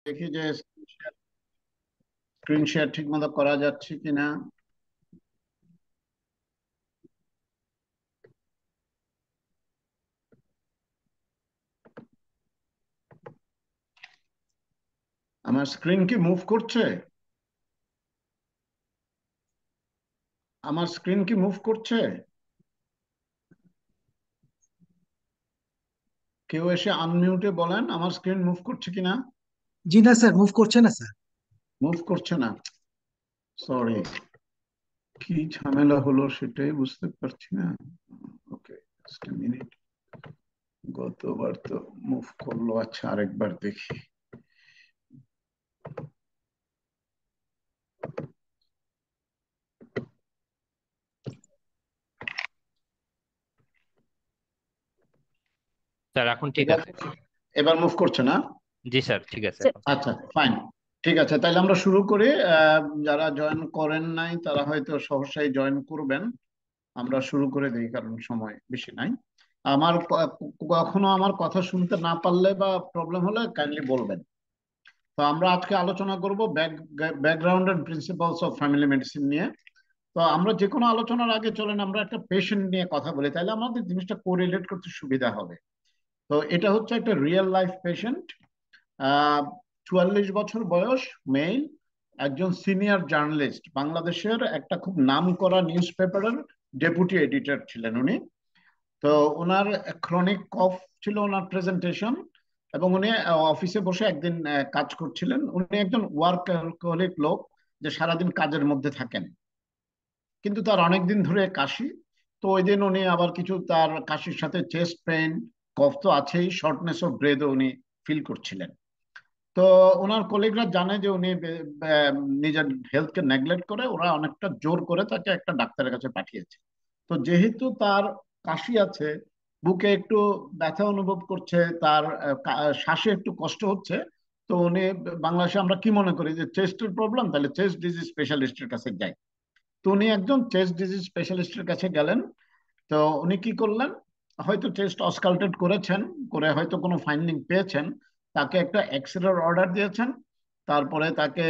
দেখি যে screen share ঠিক মতো করা যাচ্ছে কিনা। আমার স্ক্রিন কি মুভ করছে? আমার স্ক্রিন কি মুভ করছে? কেউ এসে আনমিউটে বলেন আমার স্ক্রিন মুভ করছে কিনা। জি না স্যার, মুভ করছে না স্যার। মুভ করছে না, সরি। কি ঝামেলা হলো সেটাই বুঝতে পারছি না। ওকে, জাস্ট মিনিট। গতবার তো মুভ করলো, আচ্ছা আরেকবার দেখি। স্যার এখন ঠিক এবার আছে। এবার মুভ করছে না? জি স্যার, ঠিক আছে এখন। আচ্ছা, ফাইন। ঠিক আছে, তাহলে আমরা শুরু করি। যারা জয়েন করেন নাই তারা হয়তো সহসাই জয়েন করবেন। আমরা শুরু করে দিই, কারণ সময় বেশি নাই। আমার কখনো আমার কথা শুনতে না পারলে বা প্রবলেম হলে কাইন্ডলি বলবেন। তো আমরা আজকে আলোচনা করব background and principles of family medicine নিয়ে। তো আমরা যে কোনো আলোচনার আগে চলেন আমরা একটা পেশেন্ট নিয়ে কথা বলি, তাহলে আমাদের জিনিসটা কোরিলেট করতে সুবিধা হবে। তো এটা হচ্ছে একটা রিয়েল লাইফ পেশেন্ট। আহ 44 বছর বয়স, মেল, একজন সিনিয়র জার্নালিস্ট, বাংলাদেশের একটা খুব নামকরা নিউজ পেপারের ডেপুটি এডিটর ছিলেন উনি। তো ওনার ক্রনিক কফ ছিল ওনার প্রেজেন্টেশন, এবং উনি অফিসে বসে একদিন কাজ করছিলেন। উনি একজন ওয়ার্কহলিক লোক, যে সারাদিন কাজের মধ্যে থাকেন, কিন্তু তার অনেক দিন ধরে কাশি। তো ওই দিন উনি আবার কিছু তার কাশির সাথে চেস্ট পেইন, কফ তো আছেই, শর্টনেস অফ ব্রেথও উনি ফিল করছিলেন। তো ওনার কলিগরা জানে যে উনি নিজের হেলথকে নেগলেক্ট করে, ওরা অনেকটা জোর করে তাকে একটা ডাক্তারের কাছে পাঠিয়েছে। তো যেহেতু তার কাশি আছে, বুকে একটু ব্যথা অনুভব করছে, তার শ্বাসে একটু কষ্ট হচ্ছে, তো উনি, বাংলাদেশে আমরা কি মনে করি যে চেস্টের প্রবলেম, তাহলে চেস্ট ডিজিজ স্পেশালিস্টের কাছে যাই। তো উনি একজন চেস্ট ডিজিজ স্পেশালিস্টের কাছে গেলেন। তো উনি কি করলেন, হয়তো টেস্ট অস্কালটেট করেছেন, করে হয়তো কোনো ফাইন্ডিং পেয়েছেন, তাকে একটা এক্সরের অর্ডার দিয়েছেন। তারপরে তাকে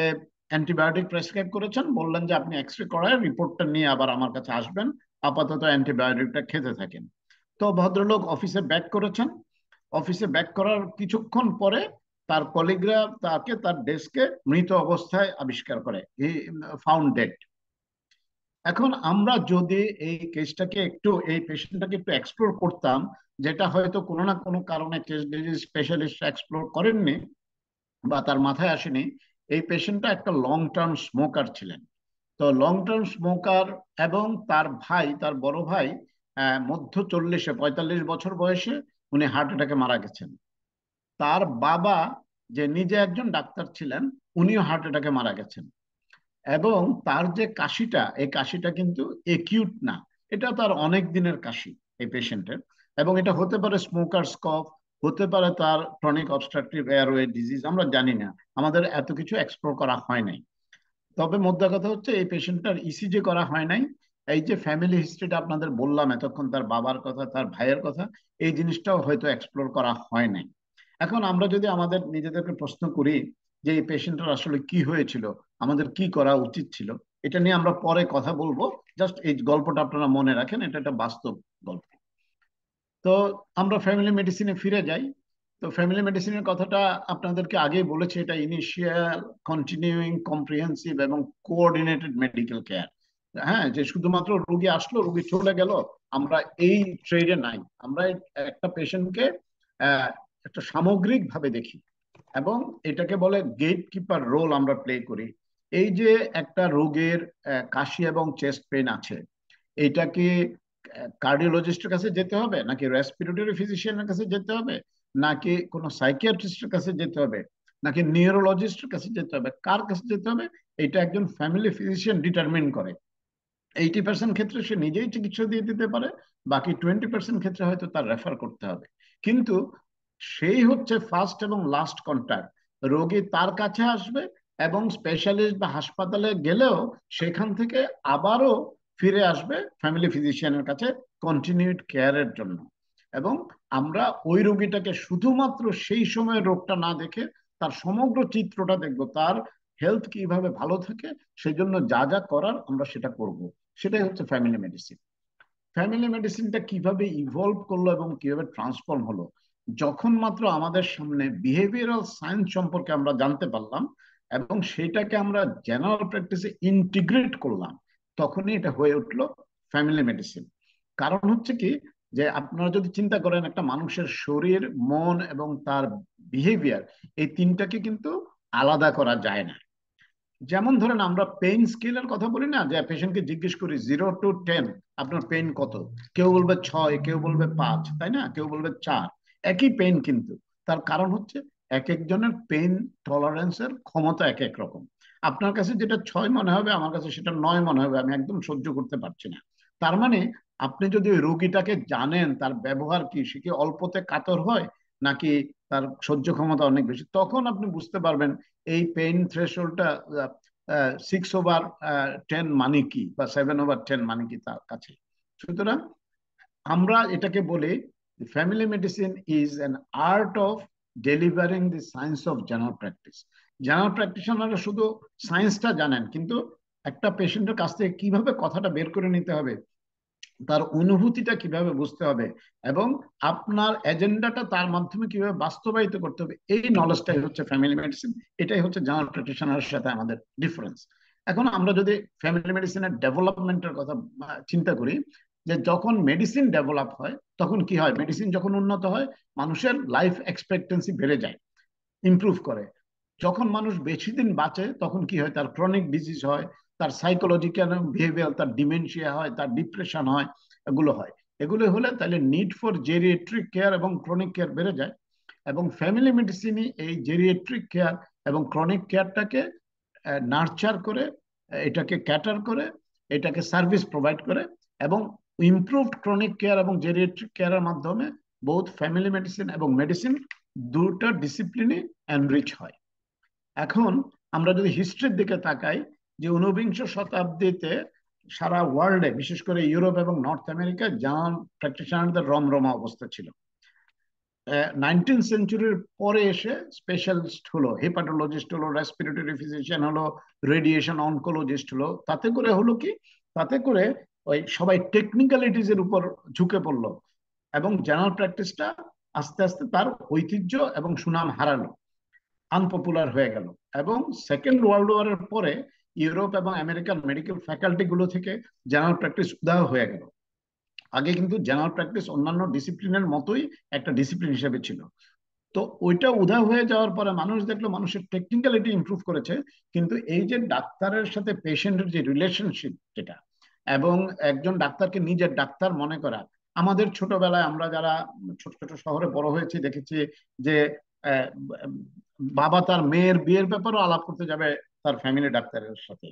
অ্যান্টিবায়োটিক প্রেসক্রাইব করেছেন, বললেন যে আপনি এক্সরে করায় রিপোর্টটা নিয়ে আবার আমার কাছে আসবেন, আপাতত অ্যান্টিবায়োটিকটা খেতে থাকেন। তো ভদ্রলোক অফিসে ব্যাক করেছেন। অফিসে ব্যাক করার কিছুক্ষণ পরে তার কলিগরা তাকে তার ডেস্কে মৃত অবস্থায় আবিষ্কার করে, হি ফাউন্ড ডেড। এখন আমরা যদি এই কেসটাকে একটু, এই পেশেন্টটাকে একটু এক্সপ্লোর করতাম, যেটা হয়তো কোনো না কোনো কারণে কেস ডিজিজ স্পেশালিস্ট এক্সপ্লোর করেননি বা তার মাথায় আসেনি। এই পেশেন্টটা একটা লং টার্ম স্মোকার ছিলেন। তো লং টার্ম স্মোকার, এবং তার ভাই, তার বড় ভাই, মধ্য 40-এ, 45 বছর বয়সে উনি হার্ট অ্যাটাকে মারা গেছেন। তার বাবা, যে নিজে একজন ডাক্তার ছিলেন, উনিও হার্ট অ্যাটাকে মারা গেছেন। এবং তার যে কাশিটা, এই কাশিটা কিন্তু একিউট না, এটা তার অনেক দিনের কাশি এই পেশেন্টের। এবং এটা হতে পারে স্মোকার্স কফ, হতে পারে তার ক্রনিক অবস্ট্রাকটিভ এয়ারওয়ে ডিজিজ, আমরা জানি না, আমাদের এত কিছু এক্সপ্লোর করা হয় নাই। তবে মোদ্দা কথা হচ্ছে এই পেশেন্টটার ইসিজি করা হয় নাই। এই যে ফ্যামিলি হিস্ট্রিটা আপনাদের বললাম এতক্ষণ, তার বাবার কথা, তার ভাইয়ের কথা, এই জিনিসটাও হয়তো এক্সপ্লোর করা হয় নাই। এখন আমরা যদি আমাদের নিজেদেরকে প্রশ্ন করি যে এই পেশেন্টের আসলে কি হয়েছিল, আমাদের কি করা উচিত ছিল, এটা নিয়ে আমরা পরে কথা বলবো। জাস্ট এই গল্পটা আপনারা মনে রাখেন, এটা একটা বাস্তব গল্প। তো আমরা ফ্যামিলি মেডিসিনে ফিরে যাই। তো ফ্যামিলি মেডিসিনের কথাটা আপনাদেরকে আগেই বলেছি, এটা ইনিশিয়াল, কন্টিনিউইং, কম্প্রিহেন্সিভ এবং কোঅর্ডিনেটেড মেডিকেল কেয়ার। হ্যাঁ, যে শুধুমাত্র রুগী আসলো, রুগী চলে গেল, আমরা এই ট্রেডে নাই। আমরা একটা পেশেন্টকে একটা সামগ্রিক ভাবে দেখি, এবং এটাকে বলে গেট কিপার রোল আমরা প্লে করি। এই যে একটা রোগের কাশি এবং চেস্ট পেইন আছে, এইটাকে কার্ডিওলজিস্টের কাছে যেতে হবে, নাকি রেসপিরেটরি ফিজিশিয়ানের কাছে যেতে হবে, নাকি কোনো সাইকিয়াট্রিস্টের কাছে যেতে হবে, নাকি নিউরোলজিস্টের কাছে যেতে হবে, কার কাছে যেতে হবে, এটা একজন ফ্যামিলি ফিজিশিয়ান ডিটারমিন করে। 80% ক্ষেত্রে সে নিজেই চিকিৎসা দিয়ে দিতে পারে, বাকি 20% ক্ষেত্রে হয়তো তার রেফার করতে হবে। কিন্তু সেই হচ্ছে ফার্স্ট এবং লাস্ট কন্ট্যাক্ট। রোগী তার কাছে আসবে, এবং স্পেশালিস্ট বা হাসপাতালে গেলেও সেখান থেকে আবারও ফিরে আসবে ফ্যামিলি ফিজিশিয়ানের কাছে কন্টিনিউড কেয়ারের জন্য। এবং আমরা ওই রোগীটাকে শুধুমাত্র সেই সময় রোগটা না দেখে তার সমগ্র চিত্রটা দেখবো, তার হেলথ কিভাবে ভালো থাকে, সেই জন্য যা যা করার আমরা সেটা করব। সেটাই হচ্ছে ফ্যামিলি মেডিসিন। ফ্যামিলি মেডিসিনটা কিভাবে ইভলভ করলো এবং কিভাবে ট্রান্সফর্ম হলো, যখন মাত্র আমাদের সামনে বিহেভিয়ারাল সায়েন্স সম্পর্কে আমরা জানতে পারলাম এবং সেটাকে আমরা জেনারেল প্র্যাকটিসে ইন্টিগ্রেট করলাম, তখনই এটা হয়ে উঠলো ফ্যামিলি মেডিসিন। কারণ হচ্ছে কি, যে আপনারা যদি চিন্তা করেন একটা মানুষের শরীর, মন এবং তার বিহেভিয়ার, এই তিনটাকে কিন্তু আলাদা করা যায় না। যেমন ধরেন আমরা পেইন স্কেলের কথা বলি না, যে পেশেন্টকে জিজ্ঞেস করি 0 to 10 আপনার পেইন কত, কেউ বলবে 6, কেউ বলবে 5, তাই না, কেউ বলবে 4। একই পেইন কিন্তু, তার কারণ হচ্ছে এক একজনের পেইন টলারেন্সের ক্ষমতা এক এক রকম। আপনার কাছে যেটা 6 মনে হবে, আমার কাছে সেটা 9 মনে হবে, আমি একদম সহ্য করতে পারছি না। তার মানে আপনি যদি ওই রোগীটাকে জানেন, তার ব্যবহার কি, সে কি অল্পতে কাতর হয় নাকি তার সহ্য ক্ষমতা অনেক বেশি, তখন আপনি বুঝতে পারবেন এই পেইন থ্রেশহোল্ডটা 6/10 মানে কি, বা 7/10 মানে কি তার কাছে। সুতরাং আমরা এটাকে বলি family medicine is an art of delivering the science of general practice. General প্র্যাকটিশনাররা শুধু সায়েন্সটা জানেন, কিন্তু একটা পেশেন্টের কাছ থেকে কিভাবে কথাটা বের করে নিতে হবে, তার অনুভূতিটা কিভাবে বুঝতে হবে, এবং আপনার এজেন্ডাটা তার মাধ্যমে কিভাবে বাস্তবায়িত করতে হবে, এই নলেজটাই হচ্ছে ফ্যামিলি মেডিসিন। এটাই হচ্ছে জেনারেল প্র্যাকটিশনারের সাথে আমাদের ডিফারেন্স। এখন আমরা যদি ফ্যামিলি মেডিসিনের ডেভেলপমেন্টের কথা চিন্তা করি, যে যখন মেডিসিন ডেভেলপ হয় তখন কি হয়, মেডিসিন যখন উন্নত হয় মানুষের লাইফ এক্সপেক্টেন্সি বেড়ে যায়, ইমপ্রুভ করে। যখন মানুষ বেশি দিন বাঁচে তখন কি হয়, তার ক্রনিক ডিজিজ হয়, তার সাইকোলজিক্যাল বিহেভিয়ার, তার ডিমেনশিয়া হয়, তার ডিপ্রেশন হয়, এগুলো হয়। এগুলো হলে তাহলে নিড ফর জেরিয়াট্রিক কেয়ার এবং ক্রনিক কেয়ার বেড়ে যায়। এবং ফ্যামিলি মেডিসিনই এই জেরিয়াট্রিক কেয়ার এবং ক্রনিক কেয়ারটাকে নার্চার করে, এটাকে ক্যাটার করে, এটাকে সার্ভিস প্রোভাইড করে। এবং ইমপ্রুভড ক্রনিক কেয়ার এবং জেরিয়াট্রিক কেয়ারের মাধ্যমে বোথ ফ্যামিলি মেডিসিন এবং মেডিসিন দুটো ডিসিপ্লিনে এনরিচ হয়। এখন আমরা যদি হিস্ট্রির দিকে তাকাই, যে ঊনবিংশ শতাব্দীতে সারা ওয়ার্ল্ডে, বিশেষ করে ইউরোপ এবং নর্থ আমেরিকায় জেনারেল প্র্যাকটিশনারদের রমরমা অবস্থা ছিল। 19th সেঞ্চুরির পরে এসে স্পেশালিস্ট হলো, হেপাটোলজিস্ট হলো, রেসপিরেটরি ফিজিশিয়ান হলো, রেডিয়েশন অনকোলজিস্ট হলো। তাতে করে হলো কি, তাতে করে ওই সবাই টেকনিক্যালিটিস এর উপর ঝুঁকে পড়লো এবং জেনারেল প্র্যাকটিসটা আস্তে আস্তে তার ঐতিহ্য এবং সুনাম হারালো, আনপপুলার হয়ে গেল। এবং সেকেন্ড ওয়ার্ল্ড ওয়ারের পরে ইউরোপ এবং আমেরিকান মেডিকেল ফ্যাকাল্টি গুলো থেকে জেনারেল প্র্যাকটিস উদাহ হয়ে গেল। আগে কিন্তু জেনারেল প্র্যাকটিস অন্যান্য ডিসিপ্লিনের মতোই একটা ডিসিপ্লিন হিসেবে ছিল। তো ওইটা উধাও হয়ে যাওয়ার পরে মানুষ দেখলো মানুষের টেকনিক্যালিটি ইমপ্রুভ করেছে, কিন্তু এই যে ডাক্তারের সাথে পেশেন্টের যে রিলেশনশিপ, যেটা, এবং একজন ডাক্তারকে নিজের ডাক্তার মনে করা। আমাদের ছোটবেলায় আমরা যারা ছোট ছোট শহরে বড় হয়েছি দেখেছি যে আহ, বাবা তার মেয়ের বিয়ের ব্যাপারেও আলাপ করতে যাবে তার ফ্যামিলি ডাক্তারের সাথে,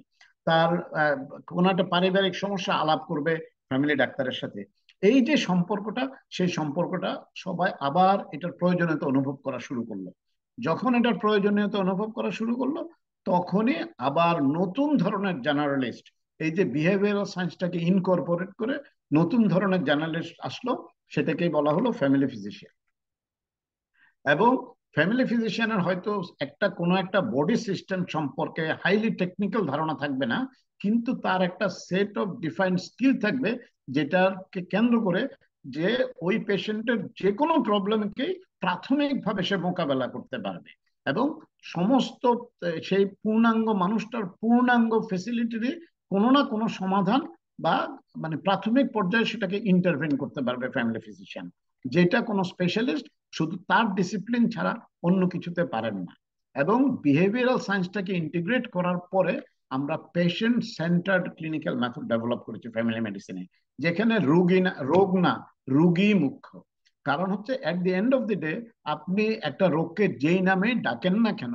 তার আহ, কোনো একটা পারিবারিক সমস্যা আলাপ করবে ফ্যামিলি ডাক্তারের সাথে। এই যে সম্পর্কটা, সেই সম্পর্কটা সবাই আবার এটার প্রয়োজনীয়তা অনুভব করা শুরু করলো। যখন এটার প্রয়োজনীয়তা অনুভব করা শুরু করলো, তখনই আবার নতুন ধরনের জার্নালিস্ট, এই যে বিহেভিয়ারাল সায়েন্সটাকে ইনকর্পোরেট করে নতুন ধরনের জার্নালিস্ট আসলো, সেটাকেই বলা হলো ফ্যামিলি ফিজিশিয়ান। এবং ফ্যামিলি ফিজিশিয়ানের হয়তো একটা কোনো একটা বডি সিস্টেম সম্পর্কে হাইলি টেকনিক্যাল ধারণা থাকবে না, কিন্তু তার একটা সেট অফ ডিফাইন্ড স্কিল থাকবে, যেটাকে কেন্দ্র করে যে ওই পেশেন্টের যে কোনো প্রবলেমকেই প্রাথমিকভাবে সে মোকাবেলা করতে পারবে এবং সমস্ত সেই পূর্ণাঙ্গ মানুষটার পূর্ণাঙ্গ ফেসিলিটির কোনো না কোনো সমাধান বা মানে প্রাথমিক পর্যায়ে সেটাকে ইন্টারভেন করতে পারবে ফ্যামিলি ফিজিশিয়ান, যেটা কোনো স্পেশালিস্ট শুধু তার ডিসিপ্লিন ছাড়া অন্য কিছুতে পারেন না। এবং বিহেভিয়ারাল সায়েন্সটাকে ইন্টিগ্রেট করার পরে আমরা patient centered clinical method develop করেছি ফ্যামিলি মেডিসিনে, যেখানে রোগ না, রুগী মুখ্য। কারণ হচ্ছে at the end of the day, আপনি একটা রোগকে যেই নামে ডাকেন না কেন,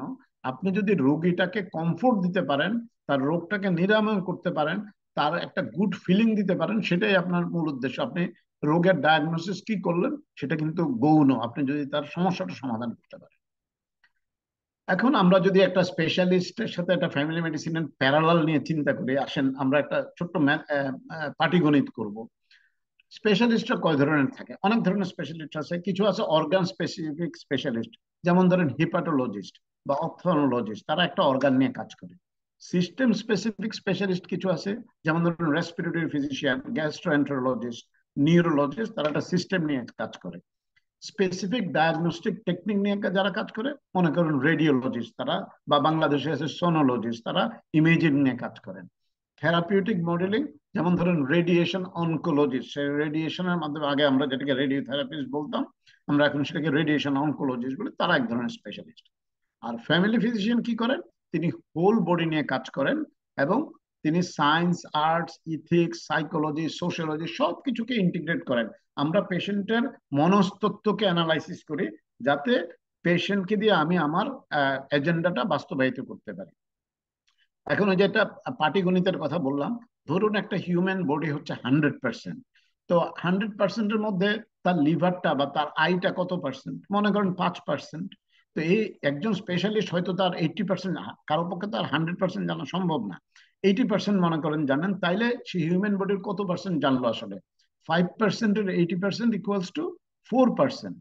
আপনি যদি রোগীটাকে কমফোর্ট দিতে পারেন, তার রোগটাকে নিরাময় করতে পারেন, তার একটা গুড ফিলিং দিতে পারেন, সেটাই আপনার মূল উদ্দেশ্য। আপনি রোগের ডায়াগনোসিস কি করলেন সেটা কিন্তু গৌণ, আপনি যদি তার সমস্যাটা সমাধান করতে পারেন। এখন আমরা যদি একটা স্পেশালিস্টের সাথে একটা ফ্যামিলি মেডিসিনের প্যারালাল নিয়ে চিন্তা করি, আসেন আমরা একটা ছোট্ট পাটিগণিত করব। স্পেশালিস্টরা কয় ধরনের থাকে? অনেক ধরনের স্পেশালিস্ট আছে। কিছু আছে অর্গান স্পেসিফিক স্পেশালিস্ট, যেমন ধরেন হিপাটোলজিস্ট, বা অপথলমোলজিস্ট, তারা একটা অর্গান নিয়ে কাজ করে। সিস্টেম স্পেসিফিক স্পেশালিস্ট কিছু আছে, যেমন ধরুন রেসপিরেটরি ফিজিশিয়ান, গ্যাস্ট্রোএন্টারোলজিস্ট, নিউরোলজিস্ট, তারা একটা সিস্টেম নিয়ে কাজ করে। স্পেসিফিক ডায়াগনস্টিক টেকনিক নিয়ে যারা কাজ করে, মনে করুন রেডিওলজিস্ট তারা, বা বাংলাদেশে আছে সোনোলজিস্ট, তারা ইমেজিং নিয়ে কাজ করেন। থেরাপিউটিক মডেলিং, যেমন ধরুন রেডিয়েশন অনকোলজিস্ট, সেই রেডিয়েশনের মাধ্যমে, আগে আমরা যেটাকে রেডিওথেরাপিস্ট বলতাম, আমরা এখন সেটাকে রেডিয়েশন অনকোলজিস্ট বলি, তারা এক ধরনের স্পেশালিস্ট। আর ফ্যামিলি ফিজিশিয়ান কি করেন? তিনি হোল বডি নিয়ে কাজ করেন, এবং তিনি science, arts, ethics, psychology, sociology সবকিছুকে ইন্টিগ্রেট করেন। আমরা পেশেন্টের মনস্তত্ত্বকে অ্যানালাইসিস করি, যাতে পেশেন্টকে দিয়ে আমি আমার এজেন্ডাটা বাস্তবায়িত করতে পারি। এখন ওই যে একটা পাটিগণিতের কথা বললাম, ধরুন একটা হিউম্যান বডি হচ্ছে 100%, তো 100%-এর মধ্যে তার লিভারটা বা তার আইটা কত পার্সেন্ট? মনে করেন 5%। তো এই একজন স্পেশালিস্ট হয়তো তার 80%, কারো পক্ষে তার 100% জানা সম্ভব না, 80% মনে করেন জানেন, তাইলে সে হিউম্যান বডির কত পার্সেন্ট জানলো আসলে? 5%-এর 80% ইকুয়ালস টু 4%।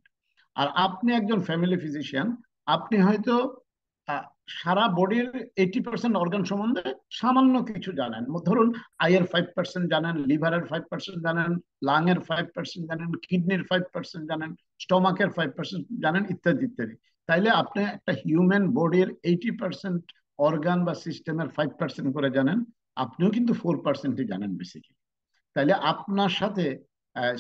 আর আপনি একজন ফ্যামিলি ফিজিশিয়ান, আপনি হয়তো আহ, সারা বডির 80% অর্গান সম্বন্ধে সামান্য কিছু জানেন। ধরুন আইয়ের 5% জানেন, লিভারের 5% জানেন, লাং এর 5% জানেন, কিডনির 5% জানেন, স্টমাকের 5% জানেন, ইত্যাদি ইত্যাদি। তাইলে আপনি একটা হিউম্যান বডির 80% অর্গান বা সিস্টেমের 5% করে জানেন, আপনিও কিন্তু 4%ই জানেন বেসিক্যালি। তাইলে আপনার সাথে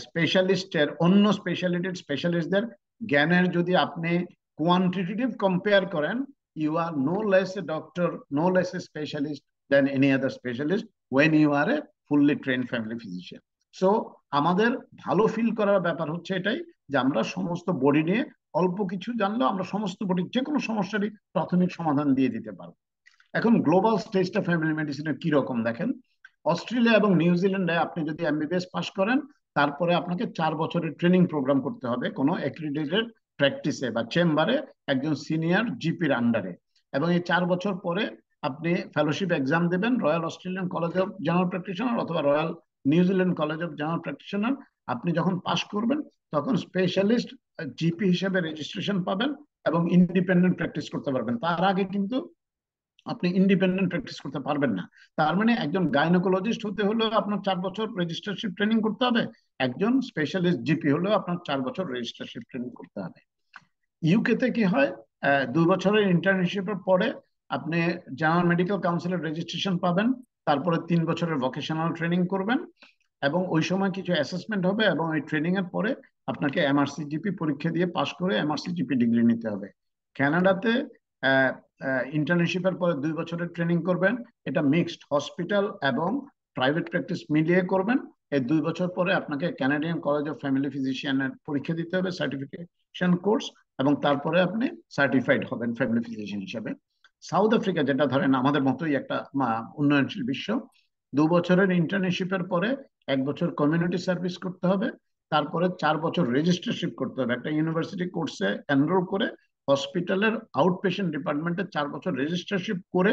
স্পেশালিস্টের, অন্য স্পেশালিটির স্পেশালিস্টদের জ্ঞানের যদি আপনি কোয়ান্টিটেটিভ কম্পেয়ার করেন, you are no less a doctor, no less a specialist than any other specialist when you are a fully train family physician. So আমাদের ভালো ফিল করার ব্যাপার হচ্ছে এটাই, যে আমরা সমস্ত বডি নিয়ে অল্প কিছু জানলেও আমরা সমস্ত বডির যে কোনো সমস্যারই প্রাথমিক সমাধান দিয়ে দিতে পারবো। এখন গ্লোবাল স্টেজটা ফ্যামিলি মেডিসিনের কি রকম দেখেন। অস্ট্রেলিয়া এবং নিউজিল্যান্ডে আপনি যদি এমবিবিএস পাস করেন, তারপরে আপনাকে 4 বছরের ট্রেনিং প্রোগ্রাম করতে হবে কোনো অ্যাক্রিডিটেড প্র্যাকটিসে বা চেম্বারে, একজন সিনিয়র জিপির আন্ডারে। এবং এই 4 বছর পরে আপনি ফেলোশিপ এক্সাম দেবেন royal Australian college of general practitioner অথবা royal New Zealand college of general practitioner. আপনি যখন পাস করবেন, তখন স্পেশালিস্ট জিপি হিসেবে রেজিস্ট্রেশন পাবেন এবং ইন্ডিপেন্ডেন্ট প্র্যাকটিস করতে পারবেন। তার আগে কিন্তু আপনি ইন্ডিপেন্ডেন্ট প্র্যাকটিস করতে পারবেন না। তার মানে একজন গাইনোকোলজিস্ট হতে হলেও আপনার 4 বছর রেজিস্ট্রারশিপ ট্রেনিং করতে হবে, একজন স্পেশালিস্ট জিপি হলেও আপনার 4 বছর রেজিস্ট্রারশিপ ট্রেনিং করতে হবে। ইউকেতে কি হয়, 2 বছরের ইন্টার্নশিপের পরে আপনি জেনারেল মেডিকেল কাউন্সিলের রেজিস্ট্রেশন পাবেন, তারপরে 3 বছরের ভোকেশনাল ট্রেনিং করবেন, এবং ওই সময় কিছু অ্যাসেসমেন্ট হবে, এবং ওই ট্রেনিং এর পরে আপনাকে এমআরসি জিপি পরীক্ষা দিয়ে পাশ করে এমআরসি জিপি ডিগ্রি নিতে হবে। কানাডাতে ইন্টার্নশিপের পরে 2 বছরের ট্রেনিং করবেন, এটা মিক্সড হসপিটাল এবং প্রাইভেট প্র্যাকটিস মিলিয়ে করবেন। এই 2 বছর পরে আপনাকে কানাডিয়ান কলেজ অফ ফ্যামিলি ফিজিশিয়ানের পরীক্ষা দিতে হবে, সার্টিফিকেশন কোর্স, এবং তারপরে আপনি সার্টিফাইড হবেন ফ্যামিলি ফিজিশিয়ান হিসেবে। সাউথ আফ্রিকা, যেটা ধরেন আমাদের মতোই একটা উন্নয়নশীল বিশ্ব, 2 বছরের ইন্টার্নশিপের পরে 1 বছর কমিউনিটি সার্ভিস করতে হবে, তারপরে 4 বছর রেজিস্ট্রারশিপ করতে হবে একটা ইউনিভার্সিটি কোর্সে এনরোল করে, হসপিটালের আউট পেশেন্ট ডিপার্টমেন্টে 4 বছর রেজিস্ট্রারশিপ করে,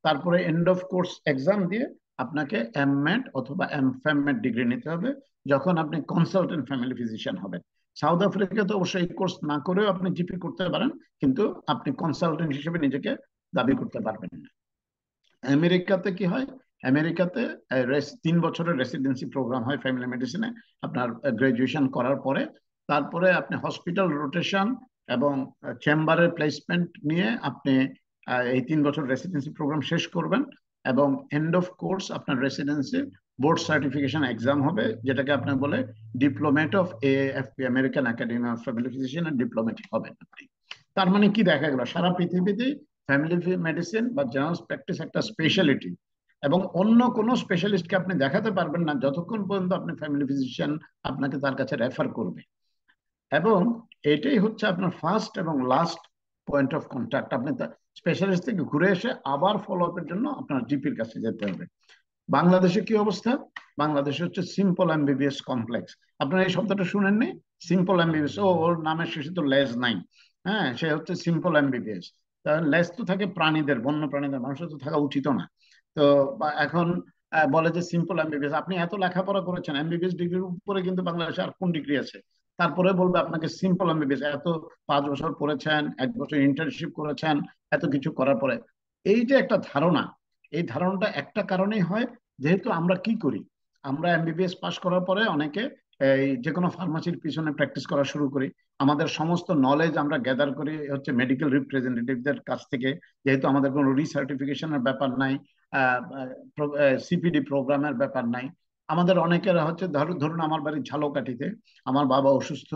তারপরে এন্ড অফ কোর্স এক্সাম দিয়ে আপনাকে এমমেড অথবা এমফ্যামমেড ডিগ্রি নিতে হবে, যখন আপনি কনসালটেন্ট ফ্যামিলি ফিজিশিয়ান হবেন। সাউথ আফ্রিকাতে অবশ্যই এই কোর্স না করেও আপনি জিপি করতে পারেন, কিন্তু আপনি কনসালটেন্ট হিসেবে নিজেকে দাবি করতে পারবেন না। আমেরিকাতে কি হয়, আমেরিকাতে 3 বছরের রেসিডেন্সি প্রোগ্রাম হয় ফ্যামিলি মেডিসিনে আপনার গ্রাজুয়েশন করার পরে। তারপরে আপনি হসপিটাল রোটেশন এবং চেম্বারের প্লেসমেন্ট নিয়ে আপনি এই 3 বছর রেসিডেন্সি প্রোগ্রাম শেষ করবেন, এবং এন্ড অফ কোর্স আপনার রেসিডেন্সি বোর্ড সার্টিফিকেশন এক্সাম হবে, যেটাকে আপনি বলে diplomat of AFP, American academy of family physician diplomatic হবেন আপনি। তার মানে কি দেখা গেল, সারা পৃথিবীতেই ফ্যামিলি মেডিসিন বা জেনারেল প্র্যাকটিস একটা স্পেশালিটি, এবং অন্য কোনো স্পেশালিস্টকে আপনি দেখাতে পারবেন না যতক্ষণ পর্যন্ত আপনি ফ্যামিলি ফিজিশিয়ান আপনাকে তার কাছে রেফার করবে। এবং এটাই হচ্ছে আপনার ফার্স্ট এবং লাস্ট পয়েন্ট অফ কন্ট্যাক্ট। আপনি স্পেশালিস্ট থেকে ঘুরে এসে আবার ফলো আপের জন্য আপনার জিপির কাছে যেতে হবে। বাংলাদেশে কি অবস্থা? বাংলাদেশে হচ্ছে সিম্পল এমবিবিএস কমপ্লেক্স। আপনারা এই শব্দটা শুনেননি? সিম্পল এমবিবিএস, ওর নামের শেষে তো লেজ নাই। হ্যাঁ, সে হচ্ছে সিম্পল এমবিবিএস। লেজ তো থাকে প্রাণীদের, বন্য প্রাণীদের, মানুষের তো থাকা উচিত না। তো এখন বলে যে সিম্পল এমবিবিএস। আপনি এত লেখাপড়া করেছেন, এমবিবিএস ডিগ্রির উপরে কিন্তু বাংলাদেশে আর কোন ডিগ্রি আছে? তারপরে বলবে আপনাকে সিম্পল এমবিবিএস, এত 5 বছর পড়েছেন, 1 বছর ইন্টার্নশিপ করেছেন, এত কিছু করার পরে। এই যে একটা ধারণা, এই ধারণাটা একটা কারণেই হয়, যেহেতু আমরা কি করি, আমরা এমবিবিএস পাশ করার পরে অনেকে এই যে কোনো ফার্মাসির পিছনে প্র্যাকটিস করা শুরু করি। আমাদের সমস্ত নলেজ আমরা গ্যাদার করি হচ্ছে মেডিকেল রিপ্রেজেন্টেটিভদের কাছ থেকে, যেহেতু আমাদের কোনো রিসার্টিফিকেশনের ব্যাপার নাই, সিপিডি প্রোগ্রামের ব্যাপার নাই। আমাদের অনেকের হচ্ছে ধরুন আমার বাড়ি ঝালকাঠিতে, আমার বাবা অসুস্থ,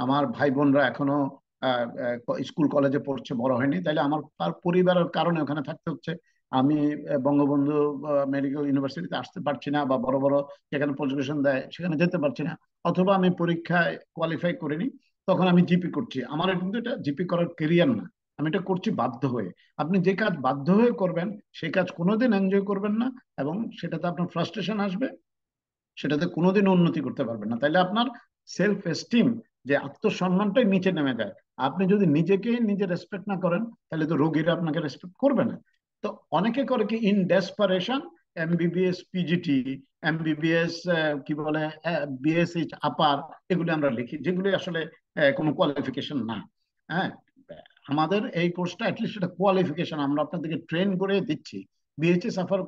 আমার ভাই বোনরা এখনো স্কুল কলেজে পড়ছে, বড় হয়নি, তাইলে আমার তার পরিবারের কারণে ওখানে থাকতে হচ্ছে। আমি বঙ্গবন্ধু মেডিকেল ইউনিভার্সিটিতে আসতে পারছি না, বা বড় বড় যেখানে পজিশন দেয় সেখানে যেতে পারছি না, অথবা আমি পরীক্ষায় কোয়ালিফাই করিনি, তখন আমি জিপি করছি। আমার কিন্তু এটা জিপি করার কেরিয়ার না, আমি এটা করছি বাধ্য হয়ে। আপনি যে কাজ বাধ্য হয়ে করবেন সেই কাজ কোনোদিন এনজয় করবেন না, এবং সেটাতে আপনার ফ্রাস্ট্রেশন আসবে, সেটাতে কোনোদিন উন্নতি করতে পারবেন না। তাইলে আপনার সেলফ এস্টিম, যে আত্মসম্মানটাই নিচে নেমে যায়। আপনি যদি নিজেকেই নিজে রেসপেক্ট না করেন, তাহলে তো রোগীরা আপনাকে রেসপেক্ট করবে না। তো অনেকে করে কি, in desperation MBBS PGT, MBBS কি বলে বিএসএইচ আপার, এগুলি আমরা লিখি, যেগুলি আসলে কোনো কোয়ালিফিকেশন না। হ্যাঁ, আমাদের এই কোর্সটা অ্যাটলিস্ট এটা কোয়ালিফিকেশন, আমরা আপনাদেরকে ট্রেন করে দিচ্ছি। বিএইচএস আপার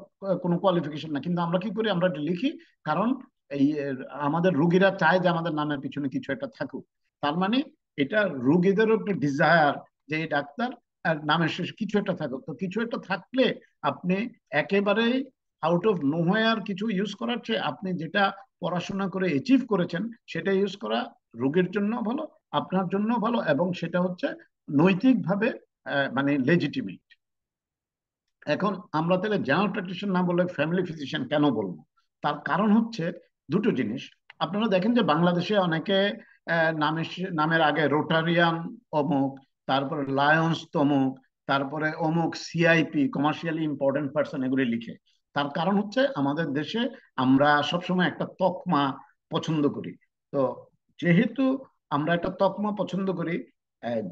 কোনো কোয়ালিফিকেশন না, কিন্তু আমরা কি করি, আমরা এটা লিখি, কারণ এই আমাদের রুগীরা চায় যে আমাদের নামের পিছনে কিছু একটা থাকুক। তার মানে এটা রুগীদেরও একটা ডিজায়ার যে এই ডাক্তার নামের শেষে কিছু একটা থাকুক। তো কিছু একটা থাকলে আপনি একেবারেই আউট অফ নোহোয়ার কিছু ইউজ করার চেয়ে আপনি যেটা পড়াশোনা করে অ্যাচিভ করেছেন সেটা ইউজ করা রোগীর জন্য ভালো, আপনার জন্য ভালো, এবং সেটা হচ্ছে নৈতিকভাবে মানে লেজিটিমেট। এখন আমরা তাহলে জেনারেল প্র্যাকটিশনার না বলে ফ্যামিলি ফিজিশিয়ান কেন বলবো? তার কারণ হচ্ছে দুটো জিনিস। আপনারা দেখেন যে বাংলাদেশে অনেকে নামের আগে রোটারিয়ান অমুক, তারপরে লায়ন্স তমুক, তারপরে অমুক সিআইপি, কমার্শিয়ালি ইম্পর্টেন্ট পার্সন, এগুলি লিখে। তার কারণ হচ্ছে আমাদের দেশে আমরা সবসময় একটা তকমা পছন্দ করি। তো যেহেতু আমরা একটা তকমা পছন্দ করি,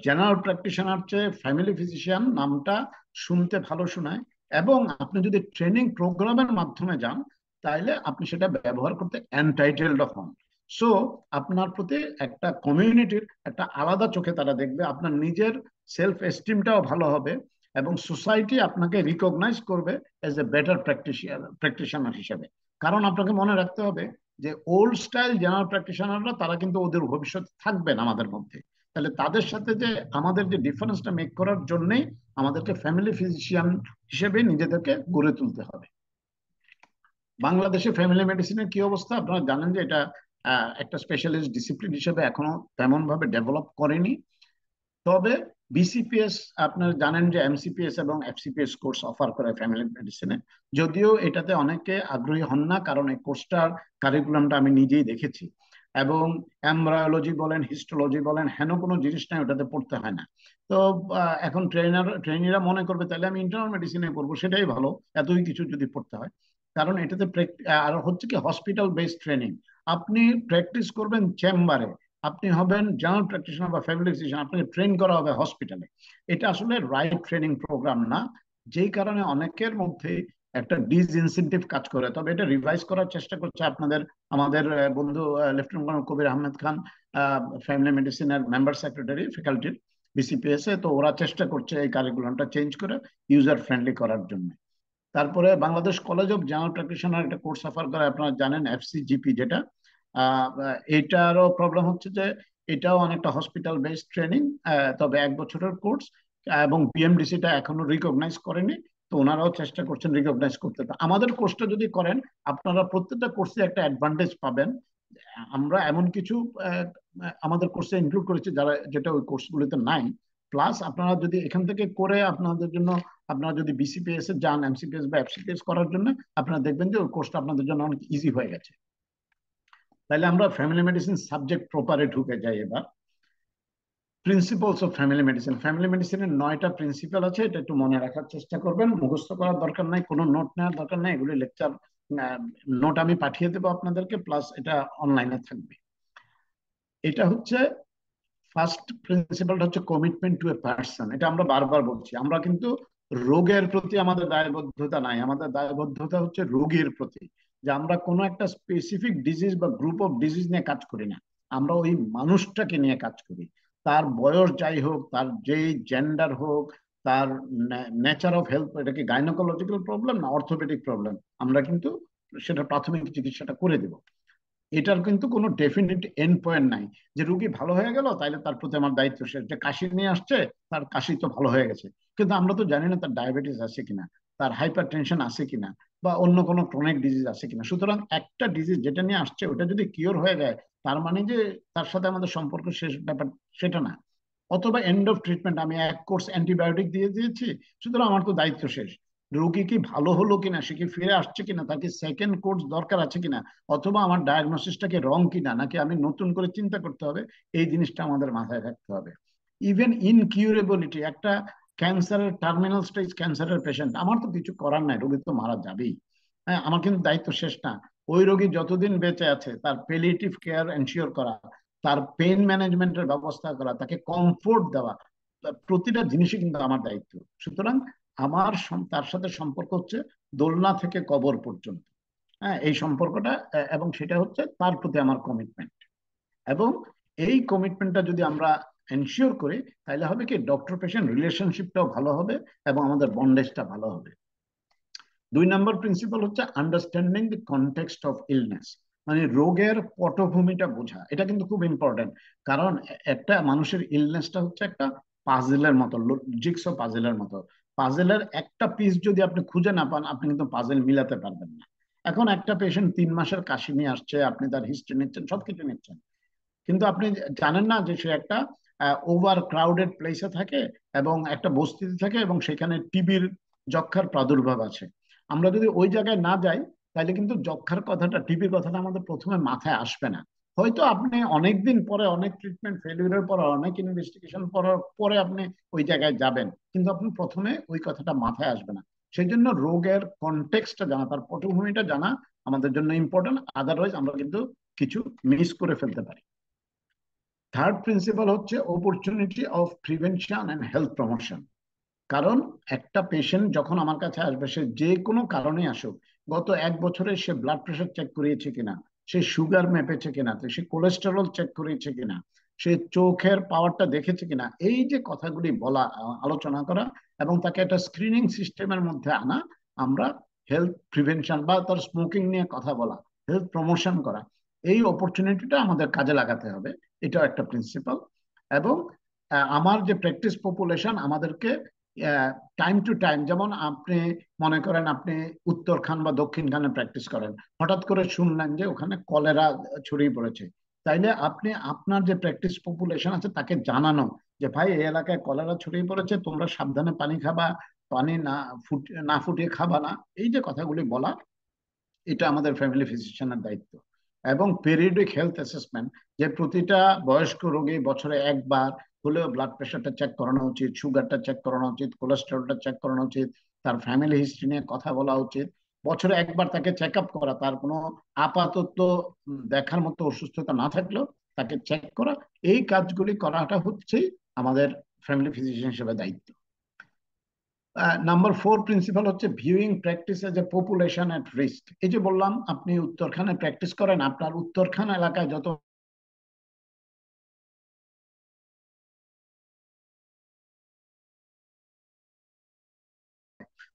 জেনারেল প্র্যাকটিশনার চেয়ে ফ্যামিলি ফিজিশিয়ান নামটা শুনতে ভালো শোনায়, এবং আপনি যদি ট্রেনিং প্রোগ্রামের মাধ্যমে যান তাহলে আপনি সেটা ব্যবহার করতে এনটাইটেলড হন। সো আপনার প্রতি একটা কমিউনিটির একটা আলাদা চোখে তারা দেখবে, আপনার নিজের সেলফ এস্টিমটাও ভালো হবে, এবং সোসাইটি আপনাকে রিকগনাইজ করবে এজ এ বেটার প্র্যাকটিশনার হিসেবে। কারণ আপনাকে মনে রাখতে হবে যে ওল্ড স্টাইল জেনারেল প্র্যাকটিশনাররা তারা কিন্তু ওদের ভবিষ্যৎ থাকবেন আমাদের মধ্যে। তাহলে তাদের সাথে যে আমাদের যে ডিফারেন্সটা মেক করার জন্যই আমাদেরকে ফ্যামিলি ফিজিশিয়ান হিসেবে নিজেদেরকে গড়ে তুলতে হবে। বাংলাদেশে ফ্যামিলি মেডিসিনের কি অবস্থা আপনারা জানেন যে এটা একটা স্পেশালিস্ট ডিসিপ্লিন হিসেবে এখনো তেমন ভাবে ডেভেলপ করেনি। তবে বিসিপিএস, আপনারা জানেন যে এমসিপিএস এবং এফসিপিএস কোর্স অফার করে ফ্যামিলি মেডিসিনে, যদিও এটাতে অনেকে আগ্রহী হন না, কারণ এই কোর্সটার কারিকুলামটা আমি নিজেই দেখেছি, এবং এমব্রায়োলজি বলেন, হিস্টোলজি বলেন, হেন কোনো জিনিস নাই ওটাতে পড়তে হয় না। তো এখন ট্রেনিরা মনে করবে তাহলে আমি ইন্টারনাল মেডিসিনে করবো, সেটাই ভালো, এতই কিছু যদি পড়তে হয়। কারণ এটাতে আর হচ্ছে কি হসপিটাল বেসড ট্রেনিং। আপনি প্র্যাকটিস করবেন চেম্বারে, আপনি হবেন জেনারেল প্র্যাকটিশনার বা ফ্যামিলি ফিজিশিয়ান, আপনাকে ট্রেন করা হবে হসপিটালে। এটা আসলে রাইট ট্রেনিং প্রোগ্রাম না, যেই কারণে অনেকের মধ্যে একটা ডিসইনসেন্টিভ কাজ করে। তবে এটা রিভাইজ করার চেষ্টা করছে আপনাদের আমাদের বন্ধু লেফটেন্যান্ট কর্নেল কবির আহমেদ খান, ফ্যামিলি মেডিসিনের মেম্বার সেক্রেটারি ফ্যাকাল্টির বিসিপিএস এ। তো ওরা চেষ্টা করছে এই কারিকুলামটা চেঞ্জ করে ইউজার ফ্রেন্ডলি করার জন্য। তারপরে Bangladesh college of general practitioner একটা কোর্স অফার করে, আপনারা জানেন এফসিজিপি যেটা। এটারও প্রবলেম হচ্ছে যে এটাও অনেকটা হসপিটাল বেসড ট্রেনিং, তবে 1 বছরের কোর্স, এবং বিএমডিসিটা এখনো রিকগনাইজ করেনি। তো ওনারাও চেষ্টা করছেন রিকগনাইজ করতে। তো আমাদের কোর্সটা যদি করেন, আপনারা প্রত্যেকটা কোর্সে একটা অ্যাডভান্টেজ পাবেন। আমরা এমন কিছু আমাদের কোর্সে ইনক্লুড করেছি যারা যেটা ওই কোর্সগুলিতে নাই। প্লাস আপনারা যদি এখান থেকে করে আপনাদের জন্য, আপনারা যদি বিসিপিএস এ যান, এমসিপিএস বা এফসিপিএস করার জন্য, আপনারা দেখবেন যে ওই কোর্সটা আপনাদের জন্য অনেক ইজি হয়ে গেছে। তাহলে আমরা ফ্যামিলি মেডিসিন সাবজেক্ট প্রপারে ঢুকে যাই এবার। Principles of family medicine. Family মেডিসিনের 9টা প্রিন্সিপাল আছে, এটা একটু মনে রাখার চেষ্টা করবেন। মুখস্থ করার দরকার নাই, কোনো নোট নেওয়ার দরকার নাই, এগুলি লেকচার নোট আমি পাঠিয়ে দেবো আপনাদেরকে, প্লাস এটা অনলাইনে থাকবে। এটা হচ্ছে ফার্স্ট প্রিন্সিপালটা হচ্ছে কমিটমেন্ট টু এ পার্সন। এটা আমরা বারবার বলছি, আমরা কিন্তু রোগের প্রতি আমাদের দায়বদ্ধতা নাই, আমাদের দায়বদ্ধতা হচ্ছে রোগীর প্রতি। যে আমরা কোনো একটা স্পেসিফিক ডিজিজ বা গ্রুপ অফ ডিজিজ নিয়ে কাজ করি না, আমরা ওই মানুষটাকে নিয়ে কাজ করি। তার বয়স যাই হোক, তার যেই জেন্ডার হোক, তার নেচার অফ হেলথ, এটা কি গাইনোকোলজিক্যাল প্রবলেম না অর্থোপেডিক প্রবলেম, আমরা কিন্তু সেটা প্রাথমিক চিকিৎসাটা করে দেব। এটার কিন্তু কোনো ডেফিনিট এন্ড পয়েন্ট নাই যে রুগী ভালো হয়ে গেল তাইলে তার প্রতি আমার দায়িত্ব শেষ। যে কাশি নিয়ে আসছে, তার কাশি তো ভালো হয়ে গেছে, কিন্তু আমরা তো জানি না তার ডায়াবেটিস আছে কিনা, তার হাইপার টেনশন আছে কিনা, বা অন্য কোনো ক্রনিক ডিজিজ আছে কিনা। সুতরাং একটা ডিজিজ যেটা নিয়ে আসছে ওটা যদি কিওর হয়ে যায়, তার মানে যে তার সাথে আমাদের সম্পর্ক শেষ, ব্যাপার সেটা না। অথবা এন্ড অফ ট্রিটমেন্ট, আমি এক কোর্স অ্যান্টিবায়োটিক দিয়ে দিয়েছি, সুতরাং আমার তো দায়িত্ব শেষ। রোগী কি ভালো হলো কিনা, সে কি ফিরে আসছে কিনা, তার কি সেকেন্ড কোর্স দরকার আছে কিনা, অথবা আমার ডায়াগনোসিসটাকে রং কিনা, নাকি আমি নতুন করে চিন্তা করতে হবে, এই জিনিসটা আমাদের মাথায় রাখতে হবে। ইভেন ইনকিউরেবিলিটি, একটা ক্যান্সারের টার্মিনাল স্টেজ ক্যান্সারের পেশেন্ট, আমার তো কিছু করার নাই, রোগী তো মারা যাবেই। হ্যাঁ, আমার কিন্তু দায়িত্ব শেষ না। ওই রোগী যতদিন বেঁচে আছে তার পেলিয়েটিভ কেয়ার এনশিওর করা, তার পেইন ম্যানেজমেন্টের ব্যবস্থা করা, তাকে কমফোর্ট দেওয়া, প্রতিটা জিনিসই কিন্তু আমার দায়িত্ব। সুতরাং আমার তার সাথে সম্পর্ক হচ্ছে দোলনা থেকে কবর পর্যন্ত। হ্যাঁ, এই সম্পর্কটা, এবং সেটা হচ্ছে তার প্রতি আমার কমিটমেন্ট। এবং এই কমিটমেন্টটা যদি আমরা এনশিওর করি, তাহলে হবে কি, ডক্টর পেশেন্ট রিলেশনশিপটাও ভালো হবে এবং আমাদের বন্ডেজটা ভালো হবে। 2 নম্বর প্রিন্সিপাল হচ্ছে understanding the context of illness, মানে রোগের পটভূমিটা বোঝা। এটা কিন্তু খুব ইম্পর্টেন্ট, কারণ একটা মানুষের ইলনেসটা হচ্ছে একটা পাজেলের মতো, জিগসো পাজেলের মতো। পাজেলের একটা পিস যদি আপনি খুঁজে না পান, আপনি কিন্তু পাজেল মিলাতে পারবেন না। এখন একটা পেশেন্ট 3 মাসের কাশি নিয়ে আসছে, আপনি তার হিস্ট্রি নিচ্ছেন, সবকিছু নিচ্ছেন, কিন্তু আপনি জানেন না যে সে একটা ওভার ক্রাউডেড প্লেসে থাকে এবং একটা বস্তিতে থাকে, এবং সেখানে টিবির, যক্ষার প্রাদুর্ভাব আছে। আমরা যদি ওই জায়গায় না যাই, তাহলে কিন্তু যক্ষার কথাটা, টিবির কথাটা আমাদের প্রথমে মাথায় আসবে না। হয়তো আপনি অনেকদিন পরে, অনেক ট্রিটমেন্ট ফেলিউরের পর, অনেক ইনভেস্টিগেশন করার পরে আপনি ওই জায়গায় যাবেন, কিন্তু আপনি প্রথমে ওই কথাটা মাথায় আসবে না। সেই জন্য রোগের কনটেক্সটটা জানা, তার পটভূমিটা জানা আমাদের জন্য ইম্পর্টেন্ট। আদারওয়াইজ আমরা কিন্তু কিছু মিস করে ফেলতে পারি। থার্ড প্রিন্সিপাল হচ্ছে opportunity of prevention and health promotion. কারণ একটা পেশেন্ট যখন আমার কাছে আসবে, সে যে কোনো কারণে আসুক, গত 1 বছরে সে ব্লাড প্রেশার চেক করিয়েছে কিনা, সে সুগার মেপেছে কিনা, সে কোলেস্টেরল চেক করিয়েছে কিনা, সে চোখের পাওয়ারটা দেখেছে কিনা, এই যে কথাগুলি বলা, আলোচনা করা, এবং তাকে একটা স্ক্রিনিং সিস্টেমের মধ্যে আনা, আমরা হেলথ প্রিভেনশন বা তার স্মোকিং নিয়ে কথা বলা, হেলথ প্রমোশন করা, এই অপরচুনিটিটা আমাদের কাজে লাগাতে হবে। এটাও একটা প্রিন্সিপাল। এবং আমার যে প্র্যাকটিস পপুলেশন, আমাদেরকে টাইম টু টাইম, যেমন আপনি মনে করেন আপনি উত্তরখান বা দক্ষিণখানে প্র্যাকটিস করেন, হঠাৎ করে শুনলেন যে ওখানে কলেরা ছড়িয়ে পড়েছে, তাইলে আপনি আপনার যে প্র্যাকটিস পপুলেশন আছে তাকে জানানো যে ভাই, এই এলাকায় কলেরা ছড়িয়ে পড়েছে, তোমরা সাবধানে পানি খাবা, পানি না ফুটিয়ে খাবা না, এই যে কথাগুলি বলা, এটা আমাদের ফ্যামিলি ফিজিশিয়ানের দায়িত্ব। এবং পেরিয়ডিক হেলথ অ্যাসেসমেন্ট, যে প্রতিটা বয়স্ক রোগী বছরে একবার হলেও ব্লাড প্রেশারটা চেক করানো উচিত, সুগারটা চেক করানো উচিত, কোলেস্টেরলটা চেক করানো উচিত, তার ফ্যামিলি হিস্ট্রি নিয়ে কথা বলা উচিত। বছরে একবার তাকে চেক আপ করা, তার কোনো আপাতত দেখার মতো অসুস্থতা না থাকলেও তাকে চেক করা, এই কাজগুলি করাটা হচ্ছেই আমাদের ফ্যামিলি ফিজিশিয়ান হিসেবে দায়িত্ব। নাম্বার 4 প্রিন্সিপাল হচ্ছে viewing practice as a population at risk. এই যে বললাম, আপনি উত্তরখানে প্র্যাকটিস করেন, আপনার উত্তরখান এলাকায় যত,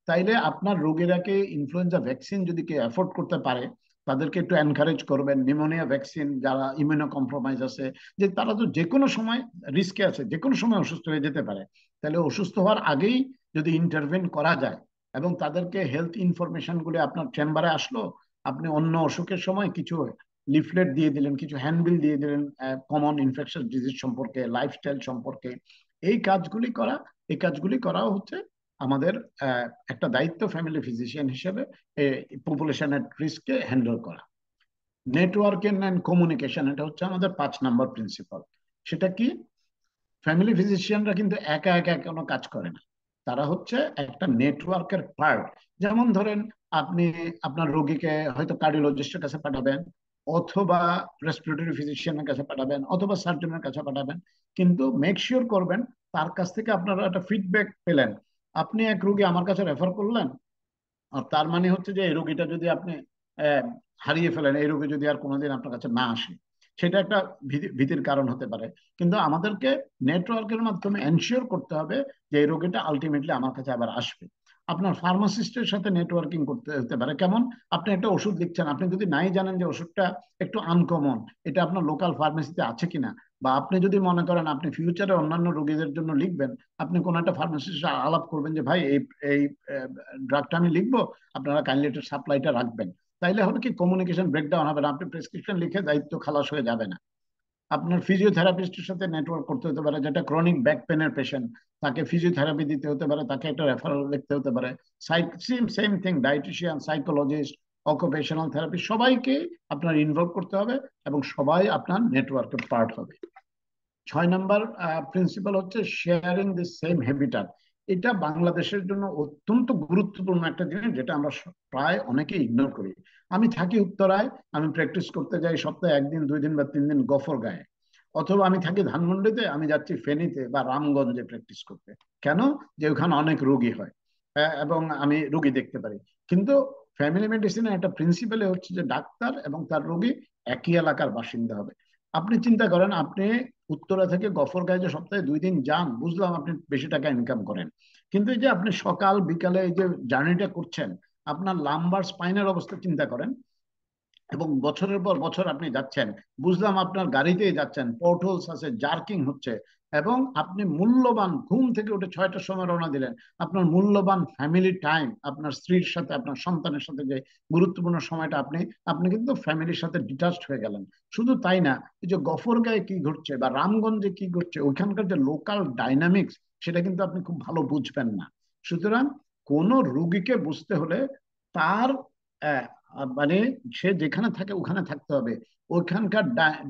তাইলে আপনার রোগীরাকে ইনফ্লুয়েঞ্জা ভ্যাকসিন যদি কেউ অ্যাফোর্ড করতে পারে, তাদেরকে একটু এনকারেজ করবেন। নিউমোনিয়া ভ্যাকসিন, যারা ইমিউনো কম্প্রোমাইজ আছে, যে তারা তো যে কোনো সময় রিস্কে আছে, যে কোনো সময় অসুস্থ হয়ে যেতে পারে, তাহলে অসুস্থ হওয়ার আগেই যদি ইন্টারভেন করা যায়, এবং তাদেরকে হেলথ ইনফরমেশন গুলো আপনার চেম্বারে আসলো, আপনি অন্য অসুখের সময় কিছু লিফলেট দিয়ে দিলেন, কিছু হ্যান্ডবিল দিয়ে দিলেন কমন ইনফেকশন ডিজিজ সম্পর্কে, লাইফস্টাইল সম্পর্কে, এই কাজগুলি করাও হচ্ছে আমাদের একটা দায়িত্ব ফ্যামিলি ফিজিশিয়ান হিসেবে, পপুলেশনের রিস্ককে হ্যান্ডেল করা। নেটওয়ার্কিং অ্যান্ড কমিউনিকেশন, এটা হচ্ছে আমাদের 5 নম্বর প্রিন্সিপাল। সেটা কি, ফ্যামিলি ফিজিশিয়ানরা কিন্তু একা একা কোনো কাজ করে না, তারা হচ্ছে একটা নেটওয়ার্কের পার্ট। যেমন ধরেন, আপনি আপনার রোগীকে হয়তো কার্ডিওলজিস্টের কাছে পাঠাবেন, অথবা রেসপিরেটরি ফিজিশিয়ানের কাছে পাঠাবেন, অথবা সার্জনের কাছে পাঠাবেন, কিন্তু মেক শিওর করবেন তার কাছ থেকে আপনারা একটা ফিডব্যাক পেলেন। আপনি এক রোগী আমার কাছে রেফার করলেন, আর তার মানে হচ্ছে যে এই রোগীটা যদি আপনি আহ, হারিয়ে ফেলেন, এই রোগী যদি আর কোনোদিন আপনার কাছে না আসে, সেটা একটা ভীতির কারণ হতে পারে। কিন্তু আমাদেরকে নেটওয়ার্কের মাধ্যমে এনশিওর করতে হবে যে এই রোগীটা আলটিমেটলি আমার কাছে আবার আসবে। আপনার ফার্মাসিস্টের সাথে নেটওয়ার্কিং করতে হতে পারে। কেমন? আপনি একটা ওষুধ লিখছেন, আপনি যদি নাই জানেন যে ওষুধটা একটু আনকমন, এটা আপনার লোকাল ফার্মেসিতে আছে কিনা, বা আপনি যদি মনে করেন আপনি ফিউচারে অন্যান্য রোগীদের জন্য লিখবেন, আপনি কোন একটা ফার্মাসিস্ট আলাপ করবেন যে ভাই এই এই ড্রাগটা আমি লিখবো, আপনারা কাইন্ডলি এটা সাপ্লাইটা রাখবেন। তাইলে হবে কি, কমিউনিকেশন ব্রেকডাউন হবে না, আপনি প্রেসক্রিপশন লিখে দায়িত্ব খালাস হয়ে যাবে না। আপনার ফিজিওথেরাপিস্টের সাথে নেটওয়ার্ক করতে হতে পারে, যেটা ক্রনিক ব্যাক পেনের পেশেন্ট, তাকে ফিজিওথেরাপি দিতে হতে পারে, তাকে একটা রেফারেল লিখতে হতে পারে। Same same thing, dietician, psychologist, occupational therapy, সবাইকে আপনার ইনভলভ করতে হবে এবং সবাই আপনার নেটওয়ার্কের পার্ট হবে। 6 নম্বর প্রিন্সিপাল হচ্ছে শেয়ারিং দি সেম হ্যাবিটাট। এটা বাংলাদেশের জন্য অত্যন্ত গুরুত্বপূর্ণ একটা জিনিস, যেটা আমরা প্রায় অনেকে ইগনোর করি। আমি থাকি উত্তরায়, আমি প্র্যাকটিস করতে যাই সপ্তাহে 1 দিন 2 দিন বা 3 দিন গফরগাঁয়ে, অথবা আমি থাকি ধানমন্ডিতে, আমি যাচ্ছি ফেনীতে বা রামগঞ্জে প্র্যাকটিস করতে। কেন? যে ওখানে অনেক রোগী হয়, এবং আমি রোগী দেখতে পারি। কিন্তু ফ্যামিলি মেডিসিনের একটা প্রিন্সিপালে হচ্ছে যে ডাক্তার এবং তার রোগী একই এলাকার বাসিন্দা হবে। আপনি চিন্তা করেন, আপনি উত্তরা থেকে গফরগাঁয়ে যে সপ্তাহে 2 দিন যান, বুঝলাম আপনি বেশি টাকা ইনকাম করেন, কিন্তু এই যে আপনি সকাল বিকালে এই যে জার্নিটা করছেন, আপনার লাম্বার স্পাইনের অবস্থা চিন্তা করেন, এবং বছরের পর বছর আপনি যাচ্ছেন, বুঝলাম আপনার গাড়িতেই যাচ্ছেন, পোর্টহোলস আছে, জার্কিং হচ্ছে, এবং আপনি মূল্যবান ঘুম থেকে উঠে 6টার সময় রওনা দিলেন, আপনার মূল্যবান ফ্যামিলি টাইম, আপনার স্ত্রীর সাথে আপনার সন্তানের সাথে যে গুরুত্বপূর্ণ সময়টা, আপনি আপনি কিন্তু ফ্যামিলির সাথে ডিটাচড হয়ে গেলেন। শুধু তাই না, এই যে গফরগাঁয়ে কি ঘটছে বা রামগঞ্জে কি ঘটছে, ওইখানকার যে লোকাল ডাইনামিক্স, সেটা কিন্তু আপনি খুব ভালো বুঝবেন না। সুতরাং কোন রুগীকে বুঝতে হলে তার মানে সে যেখানে থাকে ওখানে থাকতে হবে, ওইখানকার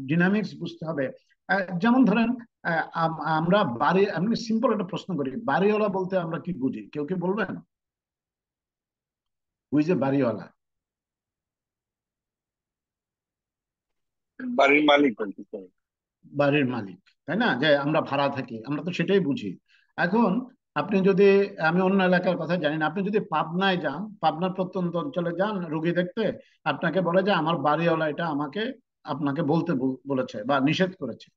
ডিনামিক্স বুঝতে হবে। যেমন ধরেন, আমরা বাড়ি, আমি সিম্পল একটা প্রশ্ন করি, বাড়িওয়ালা বলতে আমরা কি বুঝি? কেউ কি বলবেন? ওই যে বাড়িওয়ালা, বাড়ির মালিক বলতে চাই। বাড়ির মালিক, তাই না? যে আমরা ভাড়া থাকি, আমরা তো সেটাই বুঝি। এখন আপনি যদি, আমি অন্য এলাকার কথা জানি না, আপনি যদি পাবনায় যান, পাবনার প্রত্যন্ত অঞ্চলে যান রোগী দেখতে, আপনাকে বলে যে আমার বাড়িওয়ালা এটা আমাকে আপনাকে বলতে বলেছে বা নিষেধ করেছে।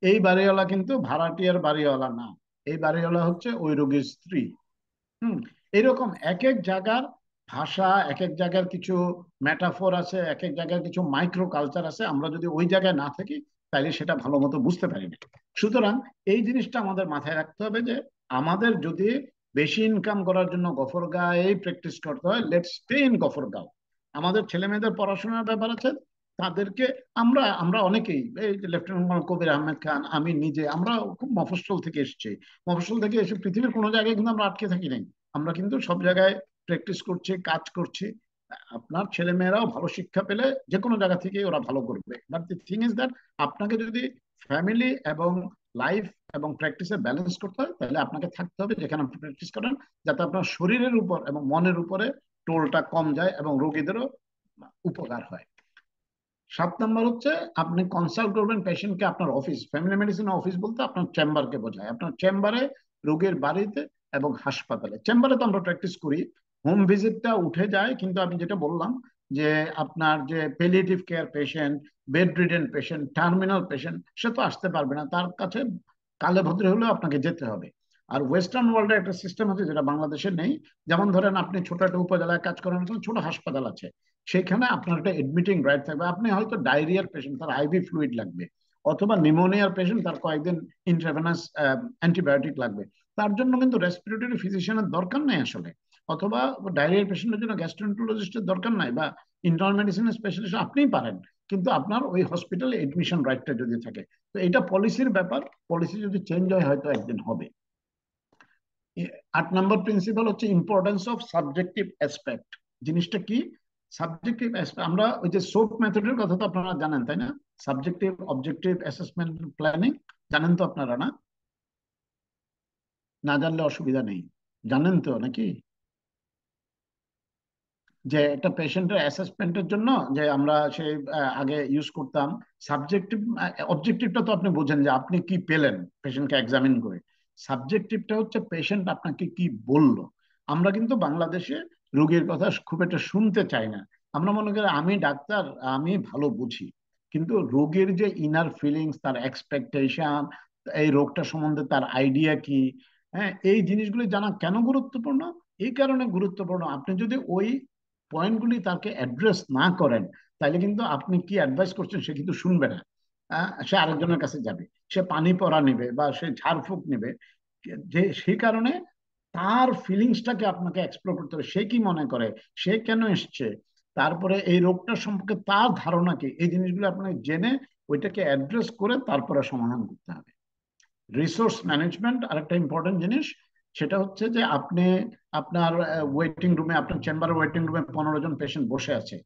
এই বাড়িওয়ালা কিন্তু ভাড়াটিয়ার বাড়িওয়ালা না, এই বাড়িওয়ালা হচ্ছে ওই রোগীর স্ত্রী। হুম। এরকম এক এক জায়গার ভাষা, এক এক জায়গার কিছু মেটাফোর আছে, এক এক জায়গার কিছু মাইক্রো কালচার আছে, আমরা যদি ওই জায়গায় না থাকি তাহলে সেটা ভালো মতো বুঝতে পারি না। সুতরাং এই জিনিসটা আমাদের মাথায় রাখতে হবে যে আমাদের যদি বেশি ইনকাম করার জন্য গফরগাঁওয়ে প্র্যাকটিস করতে হয়, লেটস স্টে ইন গফরগাঁও। আমাদের ছেলে মেয়েদের পড়াশোনার ব্যাপার আছে, তাদেরকে আমরা আমরা অনেকেই, এই যে লেফটেন্যান্ট কর্নেল কবির আহমেদ খান, আমি নিজে, আমরা খুব মফস্বল থেকে এসেছি। মফস্বল থেকে এসে পৃথিবীর কোনো জায়গায় কিন্তু আমরা আটকে থাকি নাই, আমরা কিন্তু সব জায়গায় প্র্যাকটিস করছি, কাজ করছি। আপনার ছেলে মেয়েরাও ভালো শিক্ষা পেলে যে কোনো জায়গা থেকে ওরা ভালো করবে, but the thing is that আপনাকে যদি ফ্যামিলি এবং লাইফ এবং প্র্যাকটিসে ব্যালেন্স করতে হয়, তাহলে আপনাকে থাকতে হবে যেখানে আপনি প্র্যাকটিস করেন, যাতে আপনার শরীরের উপর এবং মনের উপরে টোলটা কম যায় এবং রোগীদেরও উপকার হয়। 7 নম্বর হচ্ছে আপনি কনসাল্ট করবেন পেশেন্টকে আপনার অফিস, ফ্যামিলি মেডিসিন অফিস বলতে আপনার চেম্বারকে বোঝায়, আপনার চেম্বারে, রোগীর বাড়িতে এবং হাসপাতালে। চেম্বারে তো আমরা প্র্যাকটিস করি, হোম ভিজিটটা উঠে যায়, কিন্তু আমি যেটা বললাম যে আপনার যে palliative care patient, bedridden patient, terminal patient, সে তো আসতে পারবে না, তার কাছে কালে ভদ্রে হলেও আপনাকে যেতে হবে। আর ওয়েস্টার্ন ওয়ার্ল্ডের একটা সিস্টেম আছে যেটা বাংলাদেশে নেই। যেমন ধরেন আপনি ছোট একটা উপজেলায় কাজ করেন, ছোট হাসপাতাল আছে, সেখানে আপনার একটা এডমিটিং রাইট থাকবে। আপনি হয়তো ডায়রিয়ার পেশেন্ট, তার আইভি ফ্লুইড লাগবে, অথবা নিউমোনিয়ার পেশেন্ট, তার কয়েকদিন ইন্ট্রাভেনাস অ্যান্টিবায়োটিক লাগবে, তার জন্য কিন্তু রেসপিরেটরি ফিজিশিয়ানের দরকার নাই আসলে, অথবা ডায়রিয়ার পেশেন্টের জন্য গ্যাস্ট্রোএন্টারোলজিস্টের দরকার নাই, বা ইন্টারনাল মেডিসিনের স্পেশালিস্ট আপনিই পারেন, কিন্তু আপনার ওই হসপিটালে এডমিশন রাইটটা যদি থাকে। তো এটা পলিসির ব্যাপার, পলিসি যদি চেঞ্জ হয় হয়তো একদিন হবে। 8 নম্বর প্রিন্সিপাল হচ্ছে ইম্পর্টেন্স অফ সাবজেক্টিভ অ্যাসপেক্ট। জিনিসটা কি? সাবজেক্টিভ অ্যাসপেক্ট, আমরা ওই যে সোপ মেথডের কথা তো আপনারা জানেন, তাই না? সাবজেক্টিভ, অবজেক্টিভ, অ্যাসেসমেন্ট, প্ল্যানিং, জানেন তো আপনারা না? না জানলে অসুবিধা নেই, জানেন তো নাকি? যে একটা পেশেন্টের অ্যাসেসমেন্টের জন্য যে আমরা সেই আগে ইউজ করতাম সাবজেক্টিভ, অবজেক্টিভটা তো আপনি বোঝেন যে আপনি কি পেলেন পেশেন্টকে এক্সামিন করে। সাবজেক্টিভটা হচ্ছে পেশেন্ট আপনাকে কি বলল। আমরা কিন্তু বাংলাদেশে রোগীর কথা খুব একটা শুনতে চাই না, আমরা মনে করি আমি ডাক্তার, আমি ভালো বুঝি। কিন্তু রোগীর যে ইনার ফিলিংস, তার এক্সপেকটেশন, এই রোগটা সম্বন্ধে তার আইডিয়া কি, হ্যাঁ, এই জিনিসগুলি জানা কেন গুরুত্বপূর্ণ? এই কারণে গুরুত্বপূর্ণ, আপনি যদি ওই পয়েন্টগুলি তাকে অ্যাড্রেস না করেন, তাহলে কিন্তু আপনি কি অ্যাডভাইস করছেন সে কিন্তু শুনবে না। সে আরেকজনের কাছে যাবে, সে পানি পড়া নেবে বা সে ঝাড়ফুঁক নেবে। যে সেই কারণে তার ফিলিংসটাকে আপনাকে এক্সপ্লোর করতে হবে। সে কি মনে করে, সে কেন এসছে, তারপরে এই রোগটা সম্পর্কে তার ধারণা কি, এই জিনিসগুলো আপনাকে জেনে ওইটাকে অ্যাড্রেস করে তারপরে সমাধান করতে হবে। রিসোর্স ম্যানেজমেন্ট আরেকটা ইম্পর্টেন্ট জিনিস। সেটা হচ্ছে যে আপনি আপনার ওয়েটিং রুমে, আপনার চেম্বারের ওয়েটিং রুমে 15 জন পেশেন্ট বসে আছে,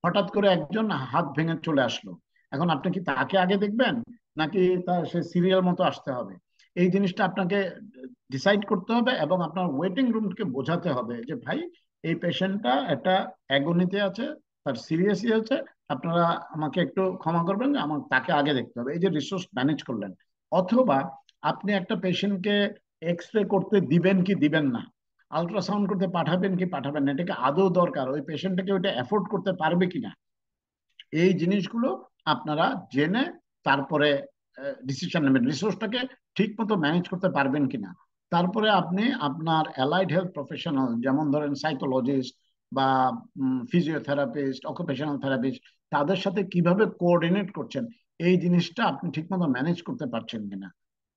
হঠাৎ করে একজন হাত ভেঙে চলে আসলো। এখন আপনি কি তাকে আগে দেখবেন, নাকি তার সে সিরিয়াল মতো আসতে হবে? এই জিনিসটা আপনাকে ডিসাইড করতে হবে এবং আপনার ওয়েটিং রুমকে বোঝাতে হবে যে ভাই, এই পেশেন্টটা একটা অ্যাগনিতে আছে, তার সিরিয়াসই আছে, আপনারা আমাকে একটু ক্ষমা করবেন, আমার তাকে আগে দেখতে হবে। এই যে রিসোর্স ম্যানেজ করলেন। অথবা আপনি একটা পেশেন্টকে এক্স রে করতে দিবেন কি দিবেন না, আলট্রাসাউন্ড করতে পাঠাবেন কি পাঠাবেন না, এটাকে আদৌ দরকার, ওই পেশেন্টটাকে ওইটা এফোর্ড করতে পারবে কিনা, এই জিনিসগুলো আপনারা জেনে তারপরে ডিসিশন নেবেন, রিসোর্সটাকে ঠিক মতো ম্যানেজ করতে পারবেন কিনা। তারপরে আপনি আপনার অ্যালাইড হেলথ প্রফেশনাল, যেমন ধরেন সাইকোলজিস্ট বা ফিজিওথেরাপিস্ট, অকুপেশনাল থেরাপিস্ট, তাদের সাথে কিভাবে কোঅর্ডিনেট করছেন, এই জিনিসটা আপনি ঠিকমতো ম্যানেজ করতে পারছেন কিনা।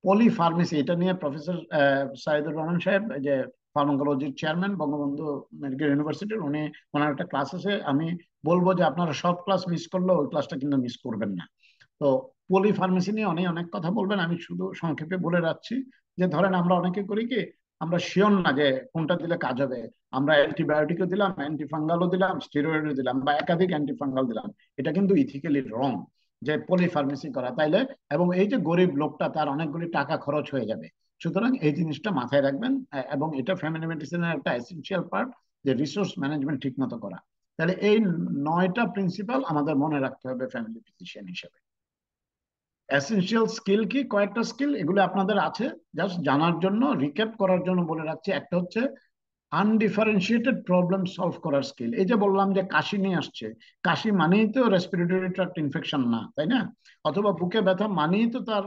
পলি ফার্মেসি, এটা নিয়ে প্রফেসর সাইদুর রহমান সাহেব, যে ফার্মাকোলজির চেয়ারম্যান বঙ্গবন্ধু মেডিকেল ইউনিভার্সিটির, উনি, ওনার একটা ক্লাস আছে, আমি বলবো যে আপনারা সব ক্লাস মিস করলেও ওই ক্লাসটা কিন্তু মিস করবেন না। তো পলি ফার্মেসি নিয়ে অনেক অনেক কথা বলবেন, আমি শুধু সংক্ষেপে বলে রাখছি যে ধরেন আমরা অনেকে করি কি, আমরা শিওর না যে কোনটা দিলে কাজ হবে, আমরা অ্যান্টিবায়োটিকও দিলাম, অ্যান্টিফাঙ্গালও দিলাম, স্টেরয়েডও দিলাম, বা একাধিক অ্যান্টিফাঙ্গাল দিলাম। এটা কিন্তু ইথিক্যালি রং যে পলি ফার্মেসি করা, তাইলে, এবং এই যে গরিব লোকটা, তার অনেকগুলি টাকা খরচ হয়ে যাবে। সুতরাং এই জিনিসটা মাথায় রাখবেন, এবং এটা ফ্যামিলি মেডিসিনের একটা এসেনশিয়াল পার্ট, যে রিসোর্স ম্যানেজমেন্ট ঠিক মতো করা। তাহলে এই 9টা প্রিন্সিপাল আমাদের মনে রাখতে হবে ফ্যামিলি ফিজিশিয়ান হিসেবে। এসেনশিয়াল স্কিল কি, কয়েকটা স্কিল এগুলো আপনাদের আছে, জাস্ট জানার জন্য, রিক্যাপ করার জন্য বলে রাখছি। একটা হচ্ছে আনডিফারেন্সিয়েটেড প্রবলেম সলভ করার স্কিল। এই যে বললাম যে কাশি নিয়ে আসছে, কাশি মানেই তো রেসপিরেটরি ট্র্যাক্ট ইনফেকশন না, তাই না? অথবা বুকে ব্যথা মানেই তো তার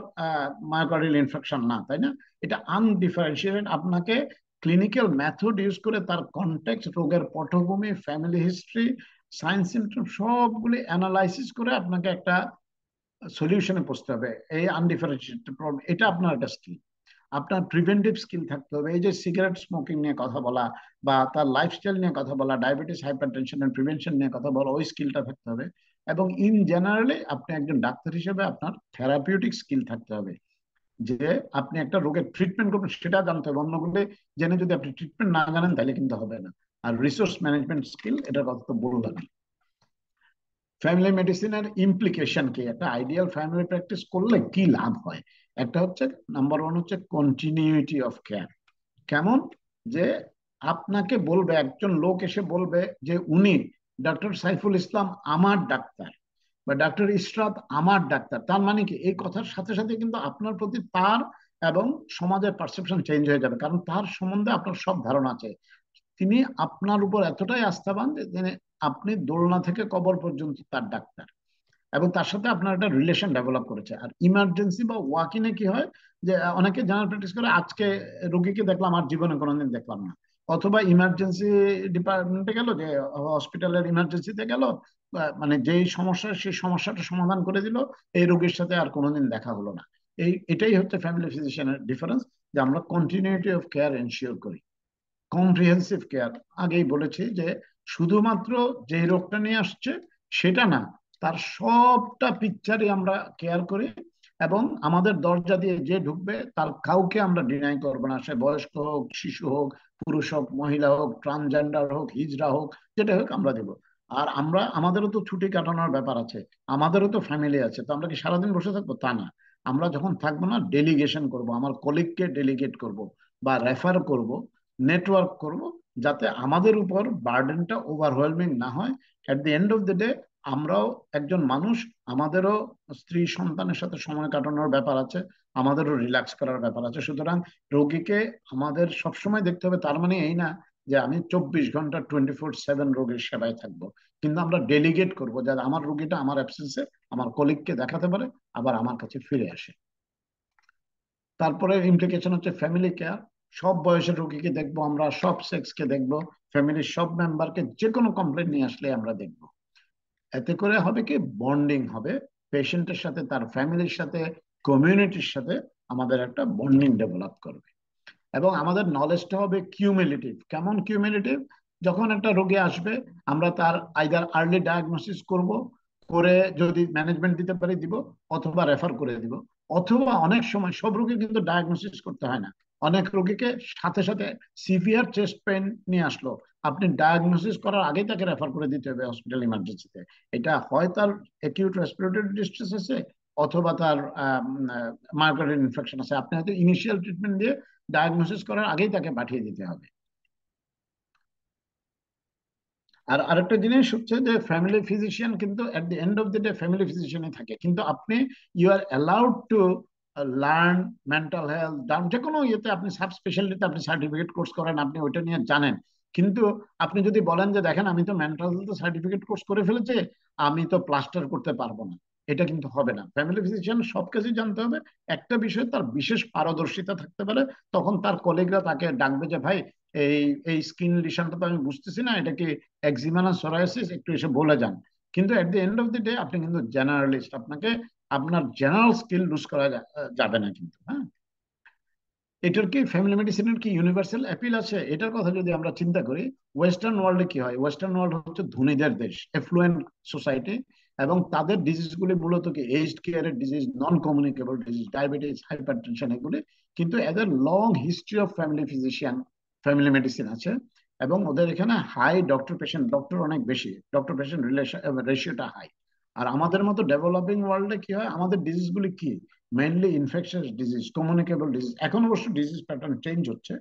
মায়োকার্ডিয়াল ইনফেকশন না, তাই না? এটা আনডিফারেন্সিয়েটেড। আপনাকে ক্লিনিক্যাল মেথড ইউজ করে তার কনটেক্সট, রোগের পটভূমি, ফ্যামিলি হিস্ট্রি, সাইন সিমটম সবগুলি অ্যানালাইসিস করে আপনাকে একটা সলিউশনে পৌঁছতে হবে। এই আনডিফারেন্সিয়েটেড প্রবলেম, এটা আপনার একটা স্কিল। আপনার প্রিভেন্টিভ স্কিল থাকতে হবে, এই যে সিগারেট স্মোকিং নিয়ে কথা বলা, বা তার লাইফস্টাইল নিয়ে কথা বলা, ডায়াবেটিস, হাইপারটেনশনের প্রিভেনশন নিয়ে কথা বলা, ওই স্কিলটা থাকতে হবে। এবং ইন জেনারেলি আপনি একজন ডাক্তার হিসেবে আপনার থেরাপিউটিক স্কিল থাকতে হবে, যে আপনি একটা রোগের ট্রিটমেন্ট করবেন সেটা জানতে হবে। অন্যগুলো জেনে যদি আপনি ট্রিটমেন্ট না জানেন, তাহলে কিন্তু হবে না। আর রিসোর্স ম্যানেজমেন্ট স্কিল, এটার কথা তো বললাম। ফ্যামিলি মেডিসিনের ইমপ্লিকেশন কি, একটা আইডিয়াল ফ্যামিলি প্র্যাকটিস করলে কি লাভ হয়? একটা হচ্ছে, নাম্বার ওয়ান হচ্ছে কন্টিনিউইটি অফ কেয়ার। কেমন? যে আপনাকে বলবে, একজন লোক এসে বলবে যে উনি, ডক্টর সাইফুল ইসলাম আমার ডাক্তার, বা ডক্টর ইশরাত আমার ডাক্তার, তার মানে কি, এই কথার সাথে সাথে কিন্তু আপনার প্রতি তার এবং সমাজের পারসেপশন চেঞ্জ হয়ে যাবে, কারণ তার সম্বন্ধে আপনার সব ধারণা আছে। তিনি আপনার উপর এতটাই আস্থাবান যে আপনি দোলনা থেকে কবর পর্যন্ত তার ডাক্তার, এবং তার সাথে আপনার একটা রিলেশন ডেভেলপ করেছে। আর ইমার্জেন্সি বা ওয়াকিনে কি হয়, যে অনেকে জেনারেল প্র্যাকটিস করে, আজকে রোগীকে দেখলাম, আর জীবনে কোনোদিন দেখলাম না। অথবা ইমার্জেন্সি ডিপার্টমেন্টে গেল, যে হসপিটালের ইমার্জেন্সিতে গেল, মানে যেই সমস্যা, সেই সমস্যাটা সমাধান করে দিল, এই রোগীর সাথে আর কোনোদিন দেখা হলো না। এটাই হচ্ছে ফ্যামিলি ফিজিশিয়ানের ডিফারেন্স, যে আমরা কন্টিনিউটি অফ কেয়ার এনশিওর করি। কম্প্রিহেন্সিভ কেয়ার, আগেই বলেছি যে শুধুমাত্র যে রোগটা নিয়ে আসছে সেটা না, তার সবটা পিকচারই আমরা কেয়ার করি। এবং আমাদের দরজা দিয়ে যে ঢুকবে তার কাউকে আমরা ডিনাই করবো না, সে বয়স্ক হোক, শিশু হোক, পুরুষ হোক, মহিলা হোক, ট্রান্সজেন্ডার হোক, হিজড়া হোক, যেটা হোক আমরা দেবো। আর আমরা, আমাদেরও তো ছুটি কাটানোর ব্যাপার আছে, আমাদেরও তো ফ্যামিলি আছে, তো আমরা কি সারাদিন বসে থাকবো? তা না। আমরা যখন থাকবো না, ডেলিগেশন করব, আমার কলিগকে ডেলিগেট করব, বা রেফার করব, নেটওয়ার্ক করব, যাতে আমাদের উপর বার্ডেনটা ওভারওয়েলমিং না হয়। At the end of the day আমরাও একজন মানুষ, আমাদেরও স্ত্রী সন্তানের সাথে সময় কাটানোর ব্যাপার আছে, আমাদেরও রিল্যাক্স করার ব্যাপার আছে। সুতরাং রোগীকে আমাদের সবসময় দেখতে হবে, তার মানে এই না যে আমি 24 ঘন্টা 24/7 রোগীর সেবায় থাকবো, কিন্তু আমরা ডেলিগেট করবো যাতে আমার রোগীটা আমার অ্যাবসেন্সে আমার কলিগকে দেখাতে পারে, আবার আমার কাছে ফিরে আসে। তারপরে ইমপ্লিকেশন হচ্ছে ফ্যামিলি কেয়ার। সব বয়সের রোগীকে দেখবো আমরা, সব সেক্সকে দেখবো, ফ্যামিলির সব মেম্বারকে যে কোনো কমপ্লেন নিয়ে আসলে আমরা দেখবো। এতে করে হবে কি, বন্ডিং হবে পেশেন্টের সাথে, তার ফ্যামিলির সাথে, কমিউনিটির সাথে আমাদের একটা বন্ডিং ডেভেলপ করবে। এবং আমাদের নলেজটা হবে কিউমুলেটিভ। কেমন কিউমুলেটিভ? যখন একটা রোগী আসবে, আমরা তার আইদার আর্লি ডায়াগনোসিস করব, করে যদি ম্যানেজমেন্ট দিতে পারি দিব, অথবা রেফার করে দিব। অথবা অনেক সময় সব রোগী কিন্তু ডায়াগনোসিস করতে হয় না, অনেক রোগীকে সাথে সাথে সিভিয়ার চেস্ট পেইন নিয়ে আসলো, আপনি ডায়াগনোসিস করার আগেই তাকে রেফার করে দিতে হবে হসপিটাল ইমার্জেন্সিতে। এটা হয় তার অ্যাকিউট রেসপিরেটরি ডিস্ট্রেস আছে, অথবা তার মায়োকার্ডিয়াল ইনফেকশন আছে। আপনি হয়তো ইনিশিয়াল ট্রিটমেন্ট দিয়ে ডায়াগনোসিস করার আগেই তাকে পাঠিয়ে দিতে হবে। আর আরেকটা জিনিস হচ্ছে যে ফ্যামিলি ফিজিশিয়ান কিন্তু at the end of the day family ফিজিশিয়ানই থাকে, কিন্তু আপনি you are allowed to learn mental health, যে কোনো ইয়েতে আপনি সাব স্পেশালিটিতে আপনি সার্টিফিকেট কোর্স করেন, আপনি ওইটা নিয়ে জানেন। কিন্তু আপনি যদি বলেন যে দেখেন আমি তো মেন্টাল হেলথ সার্টিফিকেট কোর্স করে ফেলেছি, আমি তো প্লাস্টার করতে পারবো না, এটা কিন্তু হবে না। ফ্যামিলি ফিজিশিয়ান সব কিছুই জানতে হবে। একটা বিষয়ে তার বিশেষ পারদর্শিতা থাকতে পারে, তখন তার কলিগরা তাকে ডাকবে যে ভাই, এই এই স্কিন লিশনটা তো আমি বুঝতেছি না, এটা কি একজিমা না সোরায়াসিস, একটু এসে বলে যান। কিন্তু at the end of the day আপনি কিন্তু জেনারেলিস্ট, আপনাকে আপনার জেনারেল স্কিল লুজ করা যাবে না কিন্তু। হ্যাঁ, এটার কি ফ্যামিলি মেডিসিনের কি ইউনিভার্সাল অ্যাপিল আছে? এটার কথা যদি আমরা চিন্তা করি, ওয়েস্টার্ন ওয়ার্ল্ডে কি হয়, ওয়েস্টার্ন ওয়ার্ল্ড হচ্ছে ধনীদের দেশ, এফ্লুয়েন্ট সোসাইটি, এবং তাদের ডিজিজগুলি মূলত কি এইজড কেয়ারের disease, non communicable disease, diabetes, hypertension, এগুলি। কিন্তু এদের long history of family physician, family medicine আছে, এবং ওদের এখানে হাই ডক্টর পেশেন্ট, ডক্টর অনেক বেশি, ডক্টর পেশেন্ট রিলেশন রেশিওটা হাই। আর আমাদের মতো ডেভেলপিং ওয়ার্ল্ডে কি হয়, আমাদের ডিজিজগুলি কি মেইনলি ইনফেকশনাস ডিজিজ, কমিউনিকেবল ডিজিজ। এখন অবশ্য ডিজিজ প্যাটার্ন চেঞ্জ হচ্ছে,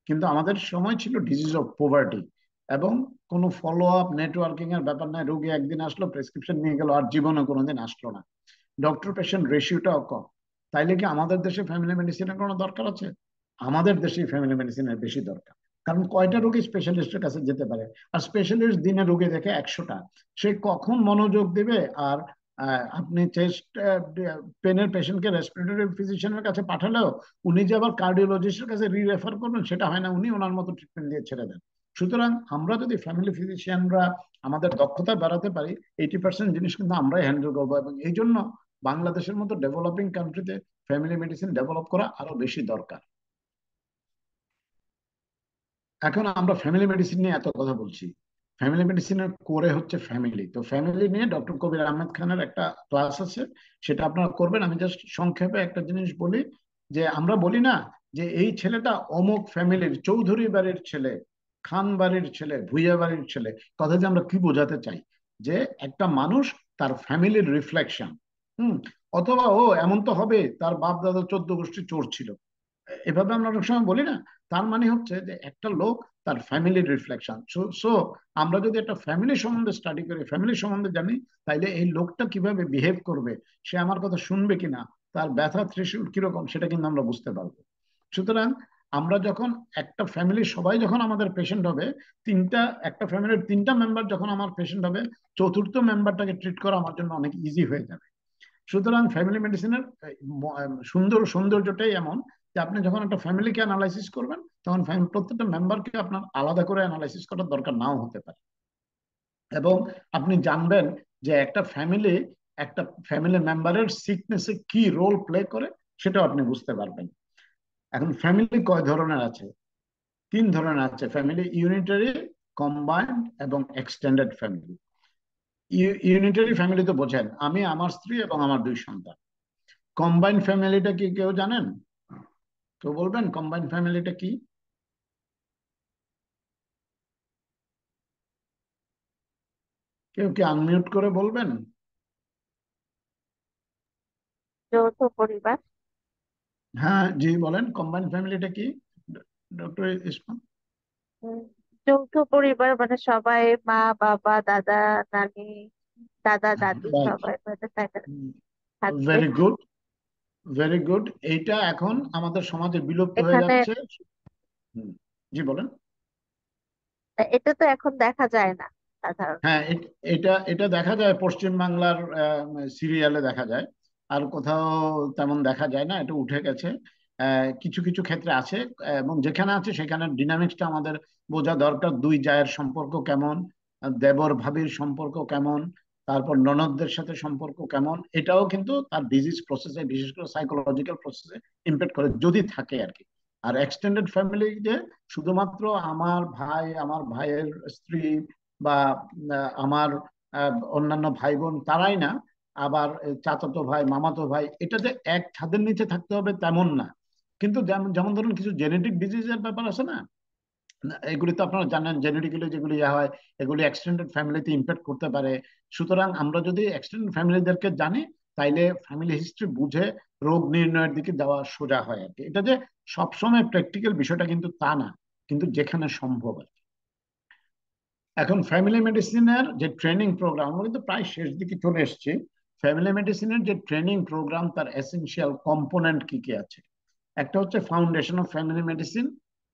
কিন্তু আমাদের সময় ছিল ডিজিজ অফ পোভার্টি, এবং কোনো ফলো আপ নেটওয়ার্কিং এর ব্যাপার নাই, রোগী একদিন আসলো, প্রেসক্রিপশন নিয়ে গেল, আর জীবনে কোনোদিন আসলো না। ডক্টর পেশেন্ট রেশিওটাও কম। তাইলে কি আমাদের দেশে ফ্যামিলি মেডিসিনের কোনো দরকার আছে? আমাদের দেশে ফ্যামিলি মেডিসিনের বেশি দরকার। কারণ কয়টা রোগী স্পেশালিস্টের কাছে যেতে পারে? আর স্পেশালিস্ট দিনে রোগী দেখে 100টা, সে কখন মনোযোগ দিবে? আর আপনি চেস্ট পেনের পেশেন্টকে রেসপিরেটরি ফিজিশিয়ানের কাছে পাঠালেও উনি যে আবার কার্ডিওলজিস্টের কাছে রেফার করবেন সেটা হয় না, উনি ওনার মতো ট্রিটমেন্ট দিয়ে ছেড়ে দেন। সুতরাং আমরা যদি ফ্যামিলি ফিজিশিয়ানরা আমাদের দক্ষতা বাড়াতে পারি, 80% জিনিস কিন্তু আমরাই হ্যান্ডেল করবো। এবং এই জন্য বাংলাদেশের মতো ডেভেলপিং কান্ট্রিতে ফ্যামিলি মেডিসিন ডেভেলপ করা আরো বেশি দরকার। এখন আমরা ফ্যামিলি মেডিসিন নিয়ে এত কথা বলছি, ফ্যামিলি মেডিসিনের কোরে হচ্ছে ফ্যামিলি। তো ফ্যামিলি নিয়ে ডক্টর কবির আহমেদ খানের একটা ক্লাস আছে, সেটা আপনারা করবেন। আমি জাস্ট সংক্ষেপে একটা জিনিস বলি, যে আমরা বলি না যে এই ছেলেটা অমুক ফ্যামিলির, চৌধুরী বাড়ির ছেলে, খান বাড়ির ছেলে, ভুইয়া বাড়ির ছেলে। কথা যে আমরা কি বোঝাতে চাই, যে একটা মানুষ তার ফ্যামিলির রিফ্লেকশন। হুম। অথবা ও এমন তো হবে তার বাপ দাদা 14 গোষ্ঠী চোর ছিল, এভাবে আমরা অনেক সময় বলি না। তার মানে হচ্ছে যে একটা লোক তার ফ্যামিলির রিফ্লেকশন। সো আমরা যদি একটা ফ্যামিলি সম্বন্ধে স্টাডি করি, ফ্যামিলি সম্বন্ধে জানি, তাইলে এই লোকটা কিভাবে বিহেভ করবে, সে আমার কথা শুনবে কিনা, তার ব্যথা থ্রেশহোল্ড কিরকম, সেটা কিন্তু আমরা বুঝতে পারবো। সুতরাং আমরা যখন একটা ফ্যামিলির সবাই যখন আমাদের পেশেন্ট হবে, তিনটা, একটা ফ্যামিলির তিনটা মেম্বার যখন আমার পেশেন্ট হবে, চতুর্থ মেম্বারটাকে ট্রিট করা আমার জন্য অনেক ইজি হয়ে যাবে। সুতরাং ফ্যামিলি মেডিসিনের সৌন্দর্যটাই এমন, যে আপনি যখন একটা ফ্যামিলিকে অ্যানালাইসিস করবেন, তখন প্রত্যেকটা মেম্বারকে আপনার আলাদা করে অ্যানালাইসিস করার দরকার নাও হতে পারে। এবং আপনি জানবেন যে একটা ফ্যামিলি মেম্বারের সিকনেসে কি রোল প্লে করে, সেটাও আপনি বুঝতে পারবেন। এখন ফ্যামিলি কয় ধরনের আছে? 3 ধরনের আছে ফ্যামিলি: ইউনিটারি, কম্বাইন্ড এবং এক্সটেন্ডেড ফ্যামিলি। ইউনিটারি ফ্যামিলি তো বোঝেন, আমি, আমার স্ত্রী এবং আমার 2 সন্তান। কম্বাইন্ড ফ্যামিলিটা কি কেউ জানেন? কেউ বলবেন কম্বাইন্ড ফ্যামিলিটা কি? কেউ কি আনমিউট করে বলবেন? যৌথ পরিবার। হ্যাঁ জি, বলেন কম্বাইন্ড ফ্যামিলিটা কি, ডক্টর ইসমাম? উম, যৌথ পরিবার মানে সবাই, মা বাবা দাদা নানি দাদা দাদি রাইট, সবাই মিলে থাকবে। Very good, very good. এইটা এখন আমাদের সমাজে বিলুপ্ত হয়ে এখানে যাচ্ছে। হুম, জি বলেন। এটা তো এখন দেখা যায় না সাধারণত। হ্যাঁ, এটা এটা দেখা যায় পশ্চিম বাংলার সিরিয়ালে দেখা যায়, আর কোথাও তেমন দেখা যায় না, এটা উঠে গেছে। কিছু কিছু ক্ষেত্রে আছে, এবং যেখানে আছে সেখানে ডিনামিক্সটা আমাদের বোঝা দরকার। দুই জায়ের সম্পর্ক কেমন, দেবর ভাবির সম্পর্ক কেমন, তারপর ননদদের সাথে সম্পর্ক কেমন, এটাও কিন্তু তার ডিজিজ প্রসেসে, বিশেষ করে সাইকোলজিক্যাল প্রসেসে ইম্প্যাক্ট করে যদি থাকে আর কি। আর এক্সটেন্ডেড ফ্যামিলি যে শুধুমাত্র আমার ভাই, আমার ভাইয়ের স্ত্রী, বা আমার অন্যান্য ভাই বোন তারাই না, আবার চাচাতো ভাই, মামাতো ভাই, এটা যে এক ছাদের নিচে থাকতে হবে তেমন না। কিন্তু যেমন যেমন ধরুন কিছু জেনেটিক ডিজিজের ব্যাপার আছে না, না, এগুলি তো আপনারা জানেন, জেনেটিক্যালি যেগুলি ইয়া হয় এগুলি এক্সটেন্ডেড ফ্যামিলিতে ইম্প্যাক্ট করতে পারে। সুতরাং আমরা যদি এক্সটেন্ডেড ফ্যামিলিদেরকে জানি, তাইলে ফ্যামিলি হিস্ট্রি বুঝে রোগ নির্ণয়ের দিকে যাওয়া সোজা হয় আর কি। এটা যে সবসময় প্র্যাকটিক্যাল বিষয়টা কিন্তু তা না, কিন্তু যেখানে সম্ভব আর কি। এখন ফ্যামিলি মেডিসিনের যে ট্রেনিং প্রোগ্রাম, আমরা কিন্তু প্রায় শেষ দিকে চলে এসেছি। ফ্যামিলি মেডিসিনের যে ট্রেনিং প্রোগ্রাম, তার এসেনশিয়াল কম্পোনেন্ট কি কি আছে? একটা হচ্ছে ফাউন্ডেশন অফ ফ্যামিলি মেডিসিন,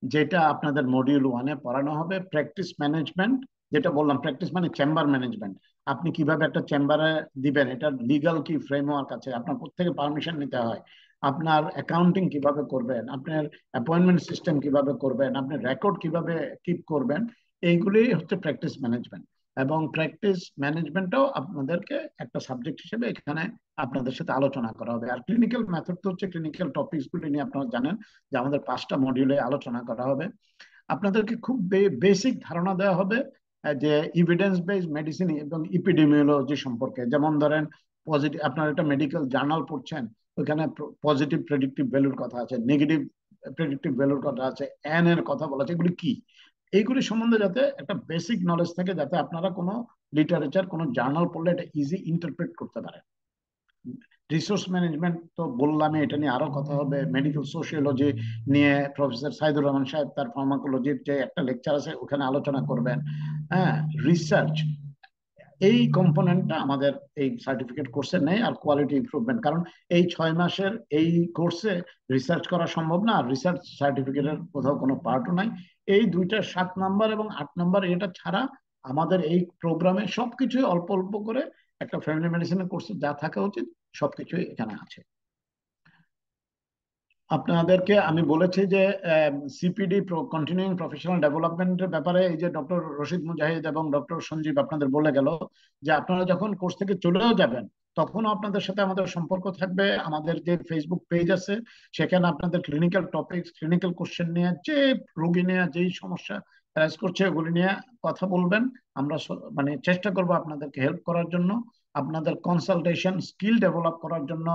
যেটা আপনাদের মডিউল 1-এ পড়ানো হবে। প্র্যাকটিস ম্যানেজমেন্ট, যেটা বললাম, প্র্যাকটিস মানে চেম্বার ম্যানেজমেন্ট। আপনি কিভাবে একটা চেম্বারে দিবেন, এটা লিগাল কি ফ্রেমওয়ার্ক আছে, আপনার কোত্থেকে পারমিশন নিতে হয়, আপনার অ্যাকাউন্টিং কিভাবে করবেন, আপনার অ্যাপয়েন্টমেন্ট সিস্টেম কিভাবে করবেন, আপনি রেকর্ড কিভাবে কিপ করবেন, এইগুলি হচ্ছে প্র্যাকটিস ম্যানেজমেন্ট। এবং প্র্যাকটিস ম্যানেজমেন্টটাও আপনাদেরকে একটা সাবজেক্ট হিসেবে এখানে আপনাদের সাথে আলোচনা করা হবে। আর ক্লিনিক্যাল মেথড তো হচ্ছে ক্লিনিক্যাল টপিকস গুলি নিয়ে আপনারা জানেন যে আমাদের 5টা মডিউলে আলোচনা করা হবে। আপনাদেরকে খুব বেসিক ধারণা দেওয়া হবে যে ইভিডেন্স বেসড মেডিসিন এবং ইপিডেমিওলজি সম্পর্কে। যেমন ধরেন, পজিটিভ, আপনার একটা মেডিকেল জার্নাল পড়ছেন, ওইখানে পজিটিভ প্রেডিক্টিভ ভ্যালুর কথা আছে, নেগেটিভ প্রেডিক্টিভ ভ্যালুর কথা আছে, এন এর কথা বলা আছে, এগুলি কি, এইগুলি সম্বন্ধে যাতে একটা বেসিক নলেজ থাকে, যাতে আপনারা কোনো লিটারেচার, কোনো জার্নাল পড়লে এটা ইজি ইন্টারপ্রেট করতে পারেন। রিসোর্স ম্যানেজমেন্ট তো বললামই, এটা নিয়ে আরো কথা হবে। মেডিকেল সোশিওলজি নিয়ে প্রফেসর সাইদুর রহমান সাহেব তার ফার্মাকোলজির যে একটা লেকচার আছে ওখানে আলোচনা করবেন। হ্যাঁ, রিসার্চ, এই কম্পোনেন্টটা আমাদের এই সার্টিফিকেট কোর্সে নেই। আর কোয়ালিটি ইমপ্রুভমেন্ট, কারণ এই 6 মাসের এই কোর্সে রিসার্চ করা সম্ভব না, আর রিসার্চ সার্টিফিকেটের কোথাও কোনো পার্টও নাই। এই দুইটা 7 নাম্বার এবং 8 নাম্বার, এটা ছাড়া আমাদের এই প্রোগ্রামে সবকিছুই অল্প অল্প করে একটা ফ্যামিলি মেডিসিনের কোর্সে যা থাকা উচিত সবকিছুই এখানে আছে। আপনাদেরকে আমি বলেছি যে সিপিডি, কন্টিনিউইং প্রফেশনাল ডেভেলপমেন্টের ব্যাপারে এই যে ডক্টর রশিদ মুজাহিদ এবং ডক্টর সঞ্জীব আপনাদের বলে গেল যে আপনারা যখন কোর্স থেকে চলেও যাবেন তখনও আপনাদের সাথে আমাদের সম্পর্ক থাকবে। আমাদের যে ফেসবুক পেজ আছে সেখানে আপনাদের ক্লিনিক্যাল টপিকস, ক্লিনিক্যাল কোশ্চেন নিয়ে, যে রোগী নিয়ে যেই সমস্যা ফেস করছে ওগুলি নিয়ে কথা বলবেন। আমরা মানে চেষ্টা করব আপনাদেরকে হেল্প করার জন্য। আপনাদের কনসালটেশন স্কিল ডেভেলপ করার জন্য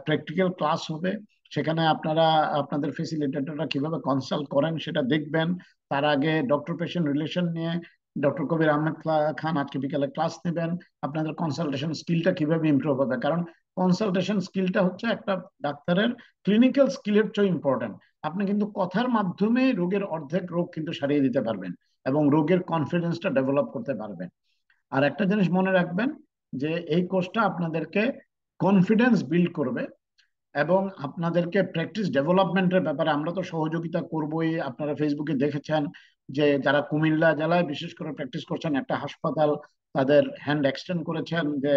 প্র্যাকটিক্যাল ক্লাস হবে, সেখানে আপনারা আপনাদের ফেসিলিটেটররা কিভাবে কনসাল্ট করেন সেটা দেখবেন। তার আগে ডক্টর পেশেন্ট রিলেশন নিয়ে ডক্টর কবির আহমেদ খান আজকে বিকালে ক্লাস নেবেন। আপনাদের কনসালটেশন স্কিলটা কিভাবে ইমপ্রুভ হবে, কারণ কনসালটেশন স্কিলটা হচ্ছে একটা ডাক্তারের ক্লিনিক্যাল স্কিলের চেয়ে ইম্পর্টেন্ট। আপনি কিন্তু কথার মাধ্যমে রোগের অর্ধেক রোগ কিন্তু সারিয়ে দিতে পারবেন এবং রোগের কনফিডেন্সটা ডেভেলপ করতে পারবেন। আর একটা জিনিস মনে রাখবেন যে এই কোর্সটা আপনাদেরকে কনফিডেন্স বিল্ড করবে এবং আপনাদেরকে প্র্যাকটিস ডেভেলপমেন্টের ব্যাপারে আমরা তো সহযোগিতা করবই। আপনারা ফেসবুকে দেখেছেন যে যারা কুমিল্লা জেলায় বিশেষ করে প্র্যাকটিস করছেন, একটা হাসপাতাল তাদের হ্যান্ড এক্সটেন্ড করেছেন যে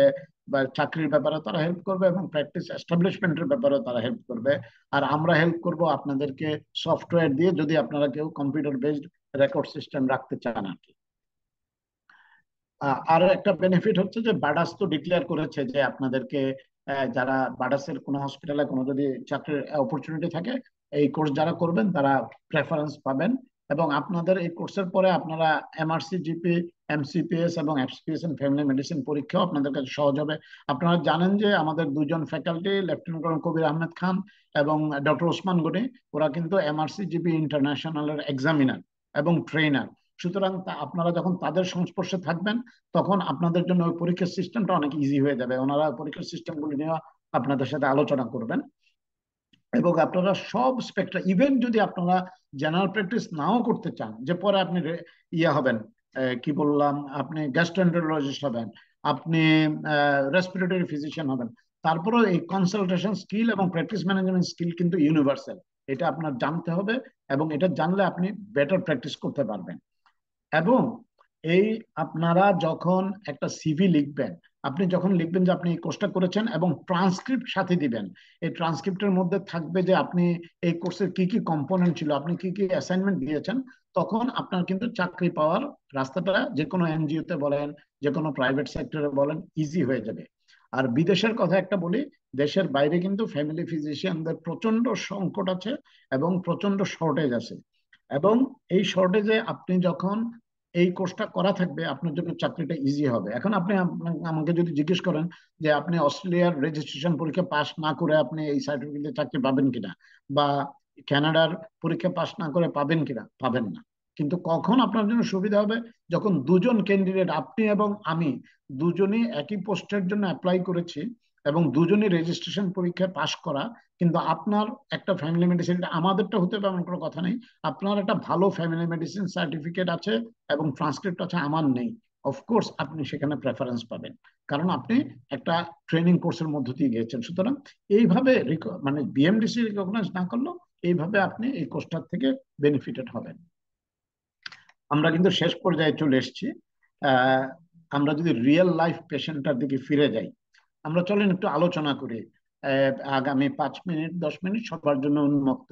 বা চাকরির ব্যাপারে তারা হেল্প করবে এবং প্র্যাকটিস এস্টাবলিশমেন্টের ব্যাপারে তারা হেল্প করবে। আর আমরা হেল্প করব আপনাদেরকে সফটওয়্যার দিয়ে, যদি আপনারা কেউ কম্পিউটার বেসড রেকর্ড সিস্টেম রাখতে চান আর কি। আর একটা বেনিফিট হচ্ছে যে বাডাস তো ডিক্লেয়ার করেছে যে আপনাদেরকে যারা বাডাসের কোনো হসপিটালে কোনো যদি চাকরির অপরচুনিটি থাকে, এই কোর্স যারা করবেন তারা প্রেফারেন্স পাবেন। এবং আপনাদের এই কোর্সের পরে আপনারা এমআরসি জিপি, এমসিপিএস এবং এফসিপিএস এন্ড ফ্যামিলি মেডিসিন পরীক্ষাও আপনাদের কাছে সহজ হবে। আপনারা জানেন যে আমাদের দুজন ফ্যাকাল্টি, লেফটেন্যান্ট কর্নেল কবির আহমেদ খান এবং ডক্টর ওসমান গনি, ওরা কিন্তু এমআরসি জিপি ইন্টারন্যাশনালের এক্সামিনার এবং ট্রেনার। সুতরাং আপনারা যখন তাদের সংস্পর্শে থাকবেন তখন আপনাদের জন্য ওই পরীক্ষার সিস্টেমটা অনেক ইজি হয়ে যাবে। ওনারা পরীক্ষার সিস্টেমগুলি নিয়ে আপনাদের সাথে আলোচনা করবেন এবং আপনারা সব স্পেকট্রা, ইভেন যদি আপনারা জেনারেল প্র্যাকটিস নাও করতে চান, যে পরে আপনি ইয়ে হবেন, কি বললাম, আপনি গ্যাস্ট্রোএন্টারোলজিস্ট হবেন, আপনি রেসপিরেটরি ফিজিশিয়ান হবেন, তারপরেও এই কনসালটেশন স্কিল এবং প্র্যাকটিস ম্যানেজমেন্ট স্কিল কিন্তু ইউনিভার্সাল। এটা আপনার জানতে হবে এবং এটা জানলে আপনি বেটার প্র্যাকটিস করতে পারবেন। এবং এই আপনারা যখন একটা সিভি লিখবেন, আপনি যখন লিখবেন যে আপনি এই কোর্সটা করেছেন এবং ট্রান্সক্রিপ্ট সাথে দিবেন, এই ট্রান্সক্রিপ্টের মধ্যে থাকবে যে আপনি এই কোর্সের কি কি কম্পোনেন্ট ছিল, আপনি কি কি অ্যাসাইনমেন্ট দিয়েছেন, তখন আপনার কিন্তু চাকরি পাওয়ার রাস্তাটা যে কোনো এনজিওতে বলেন, যে কোনো প্রাইভেট সেক্টরে বলেন, ইজি হয়ে যাবে। আর বিদেশের কথা একটা বলি, দেশের বাইরে কিন্তু ফ্যামিলি ফিজিশিয়ানদের প্রচন্ড সংকট আছে এবং প্রচন্ড শর্টেজ আছে। এবং এই শর্টেজে আপনি যখন এই কোর্সটা করা থাকবে, আপনার জন্য চাকরিটা ইজি হবে। এখন আপনি আমাকে যদি জিজ্ঞেস করেন যে আপনি অস্ট্রেলিয়ার রেজিস্ট্রেশন পরীক্ষা পাস না করে আপনি এই সার্টিফিকেটে চাকরি পাবেন কিনা, বা কানাডার পরীক্ষা পাস না করে পাবেন কিনা, পাবেন না। কিন্তু কখন আপনার জন্য সুবিধা হবে, যখন দুজন ক্যান্ডিডেট, আপনি এবং আমি, দুজনই একই পোস্টের জন্য অ্যাপ্লাই করেছি এবং দুজনই রেজিস্ট্রেশন পরীক্ষায় পাশ করা, কিন্তু আপনার একটা ফ্যামিলি মেডিসিন, আমাদেরটা হতে হবে এমন কোনো কথা নেই, আপনার একটা ভালো ফ্যামিলি মেডিসিন সার্টিফিকেট আছে এবং ট্রান্সক্রিপ্ট আছে, আমার নেই, অফকোর্স আপনি সেখানে প্রেফারেন্স পাবেন, কারণ আপনি একটা ট্রেনিং কোর্সের মধ্য দিয়ে গিয়েছেন। সুতরাং এইভাবে মানে বিএমডিসি রিকগনাইজ না করলেও এইভাবে আপনি এই কোর্সটার থেকে বেনিফিটেড হবেন। আমরা কিন্তু শেষ পর্যায়ে চলে এসেছি। আহ আমরা যদি রিয়েল লাইফ পেশেন্টটার দিকে ফিরে যাই, আমরা চলেন একটু আলোচনা করি। আগামী 5 মিনিট 10 মিনিট সবার জন্য উন্মুক্ত।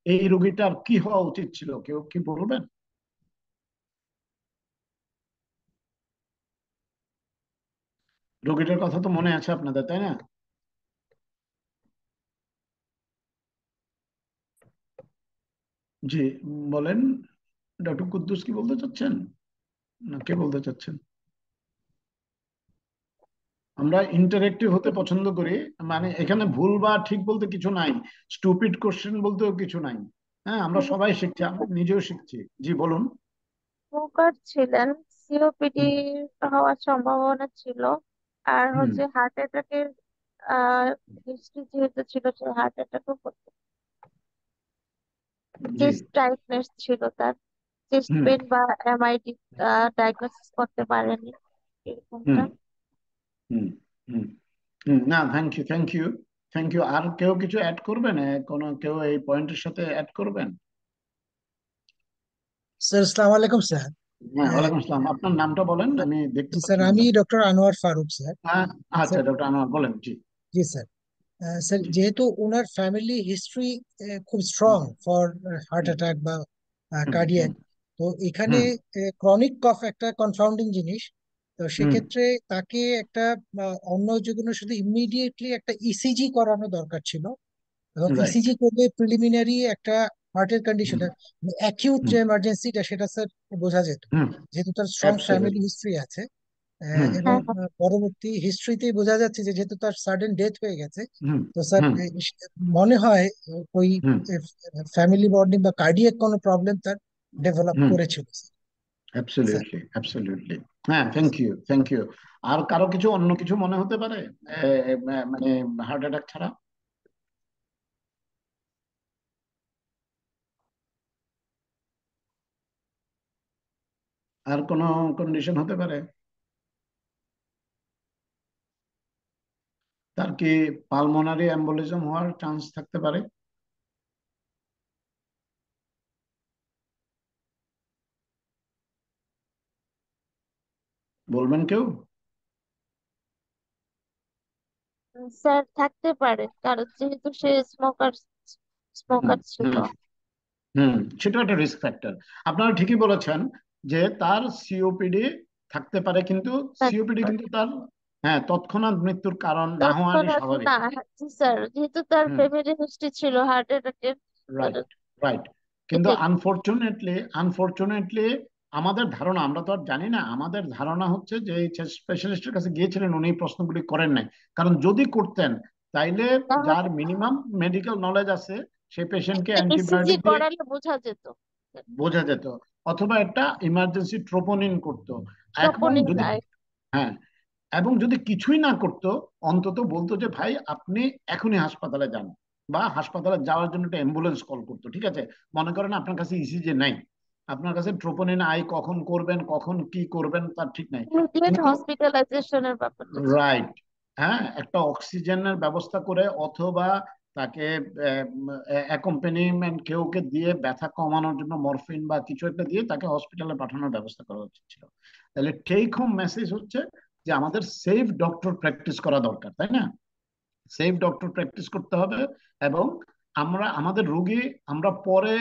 এই রোগীটার কি হওয়া উচিত ছিল, কেউ কি বলবেন? রোগীটার কথা তো মনে আছে আপনাদের, তাই না? জি, বলেন। ডক্টর কুদ্দুস কি বলতে চাচ্ছেন, না কে বলতে চাচ্ছেন? আমরা ইন্টারেক্টিভ হতে পছন্দ করি, মানে এখানে ভুল বা ঠিক বলতে কিছু নাই, স্টুপিড কোশ্চেন বলতেও কিছু নাই। হ্যাঁ, আমরা সবাই শিখছি, আমি নিজেও শিখছি। জি বলুন। স্মোকার ছিলেন, সিওপিডি হুম হওয়ার সম্ভাবনা ছিল, আর হুম। হার্ট অ্যাটাকের হিস্ট্রি যেহেতু ছিল, সে হার্ট অ্যাটাকও করতে, জি। চেস্ট টাইটনেস ছিল তার, চেস্ট হুম পেন বা এমআইডি ডায়াগনোসিস করতে পারেনি হুম এরকমটা। হুম হুম হুম। না, thank you, thank you, thank you. আর কেউ কিছু অ্যাড করবেন? কোনো কেউ এই পয়েন্টের সাথে অ্যাড করবেন? স্যার আসসালামু আলাইকুম স্যার। হ্যাঁ, আহ, ওয়ালাইকুম আসসালাম। আপনার নামটা বলেন, আমি দেখতে জি স্যার, পাচ্ছি না আমি নামটা। Doctor Anwar Faruk sir. হ্যাঁ, আচ্ছা স্যার, ডক্টর আনোয়ার, বলেন। জি জি স্যার। স্যার, জি। যেহেতু ওনার ফ্যামিলি হিস্ট্রি খুব hmm strong for heart hmm attack বা হুম কার্ডিয়াক, হুম তো এখানে হুম ক্রনিক কফ একটা কনফাউন্ডিং জিনিস। তো হুম। সেক্ষেত্রে তাকে একটা অন্য যে কোনো শুধু ইমিডিয়েটলি একটা ইসিজি করানো দরকার ছিল, এবং রাইট। ইসিজি করলে প্রিলিমিনারি একটা হার্টের হুম কন্ডিশনটা, অ্যাকিউট হুম যে এমার্জেন্সিটা সেটা স্যার বোঝা যেত, হুম। যেহেতু তার স্ট্রং ফ্যামিলি অ্যাবসলিউটলি। হিস্ট্রি আছে। হুম এবং হ্যাঁ, হ্যাঁ। পরবর্তী হিস্ট্রিতেই বোঝা যাচ্ছে যে যেহেতু তার সাডেন ডেথ হয়ে গেছে, হুম তো স্যার হুম মনে হয় ওই হুম ফ্যামিলি বন্ডিং বা কার্ডিয়াক কোনো প্রবলেম তার ডেভেলপ হুম। করেছিল স্যার। Absolutely, absolutely. হ্যাঁ, থ্যাংক ইউ, থ্যাংক ইউ। আর কারো কিছু, অন্য কিছু মনে হতে পারে মানে হার্ট অ্যাটাক ছাড়া? আর কোনো কন্ডিশন হতে পারে? তার কি পালমোনারি এম্বোলিজম হওয়ার চান্স থাকতে পারে? বলবেন কেউ? স্যার থাকতে পারে, কারণ যেহেতু সে স্মোকার হুম স্মোকার ছিল। হুম হুম। সেটা একটা রিস্ক ফ্যাক্টর। আপনারা ঠিকই বলেছেন যে তার সিওপিডি থাকতে পারে, কিন্তু থাকতে সিওপিডি পারে কিন্তু তার, হ্যাঁ, তৎক্ষণাৎ মৃত্যুর কারণ না হওয়ারই তৎক্ষণাৎ স্বাভাবিক। না। জি স্যার, যেহেতু তার হুম। ফ্যামিলি হিস্ট্রি ছিল হার্ট অ্যাটাকের, রাইট, রাইট। কিন্তু এটাই। আনফরচুনেটলি আমাদের ধারণা, আমরা তো আর জানি না, আমাদের ধারণা হচ্ছে যে এই স্পেশালিস্টের কাছে গিয়েছিলেন, উনি এই প্রশ্নগুলি করেন নাই। কারণ যদি করতেন, তাইলে যার তাহলে মিনিমাম মেডিকেল নলেজ আছে সেই পেশেন্টকে ইসিজি অ্যান্টিবায়োটিক দিয়ে করালে বোঝা যেত। বোঝা যেত, অথবা একটা ইমার্জেন্সি ট্রোপোনিন করতো। এবং ট্রোপোনিন যদি, রাইট। হ্যাঁ, এবং যদি কিছুই না করতো, অন্তত বলতো যে ভাই আপনি এখনই হাসপাতালে যান, বা হাসপাতালে যাওয়ার জন্য একটা অ্যাম্বুলেন্স কল করতো। ঠিক আছে, মনে করেন আপনার কাছে ইসিজি নাই, আপনার কাছে ট্রোপোনিন আই কখন করবেন, কখন কি করবেন তার ঠিক নাই, ইমিডিয়েট কিন্তু হসপিটালাইজেশনের ব্যাপারটা ছিল। রাইট, হ্যাঁ, একটা অক্সিজেনের ব্যবস্থা করে, অথবা তাকে অ্যাকম্পানিমেন্ট কেউকে দিয়ে ব্যথা কমানোর জন্য মরফিন বা কিছু একটা দিয়ে তাকে হসপিটালে পাঠানোর ব্যবস্থা করা উচিত ছিল। তাহলে টেক হোম মেসেজ হচ্ছে যে আমাদের সেফ ডক্টর প্র্যাকটিস করা দরকার, তাই না? সেফ ডক্টর প্র্যাকটিস করতে হবে, এবং আমরা আমাদের রোগী আমরা পরে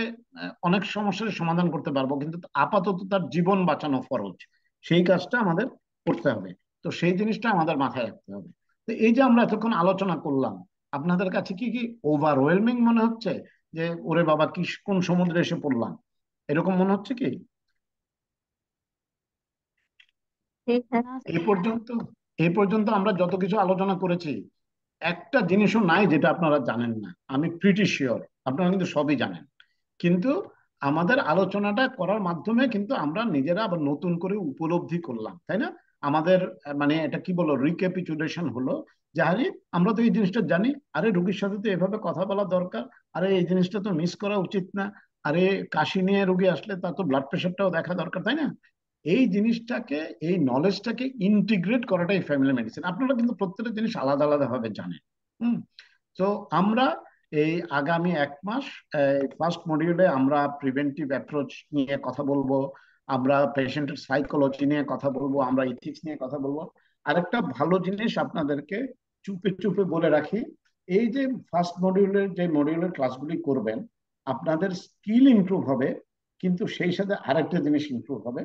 অনেক সমস্যার সমাধান করতে পারবো, কিন্তু আপাতত তার জীবন বাঁচানো ফরজ, সেই কাজটা আমাদের করতে হবে। তো সেই জিনিসটা আমাদের মাথায় রাখতে হবে। তো এই যে আমরা এতক্ষণ আলোচনা করলাম, আপনাদের কাছে কি কি ওভারওয়েলমিং মনে হচ্ছে, যে ওরে বাবা কি কোন সমুদ্রে এসে পড়লাম, এরকম মনে হচ্ছে কি ঠিক না আছে। এই পর্যন্ত? এই পর্যন্ত আমরা যত কিছু আলোচনা করেছি, একটা জিনিসও নাই যেটা আপনারা জানেন না। আমি প্রিটি শিওর আপনারা কিন্তু সবই জানেন, কিন্তু আমাদের আলোচনাটা করার মাধ্যমে কিন্তু আমরা নিজেরা আবার নতুন করে উপলব্ধি করলাম, তাই না? আমাদের মানে এটা কি বলো, রিক্যাপিচুলেশন হলো, যে আরে আমরা তো এই জিনিসটা জানি, আরে রুগীর সাথে তো এভাবে কথা বলা দরকার, আরে এই জিনিসটা তো মিস করা উচিত না, আরে কাশি নিয়ে রুগী আসলে তার তো ব্লাড প্রেশারটাও দেখা দরকার, তাই না? এই জিনিসটাকে, এই নলেজটাকে ইন্টিগ্রেট করাটাই ফ্যামিলি মেডিসিন। আপনারা কিন্তু প্রত্যেকটা জিনিস আলাদা আলাদা ভাবে জানেন। হুম। তো আমরা এই আগামী 1 মাস ফার্স্ট মডিউলে আমরা প্রিভেন্টিভ অ্যাপ্রোচ নিয়ে কথা বলবো, আমরা পেশেন্টের সাইকোলজি নিয়ে কথা বলবো, আমরা ইথিক্স নিয়ে কথা বলবো। আরেকটা ভালো জিনিস আপনাদেরকে চুপে চুপে বলে রাখি, এই যে ফার্স্ট মডিউলের যে মডিউলের ক্লাসগুলি করবেন, আপনাদের স্কিল ইমপ্রুভ হবে, কিন্তু সেই সাথে আরেকটা জিনিস ইমপ্রুভ হবে।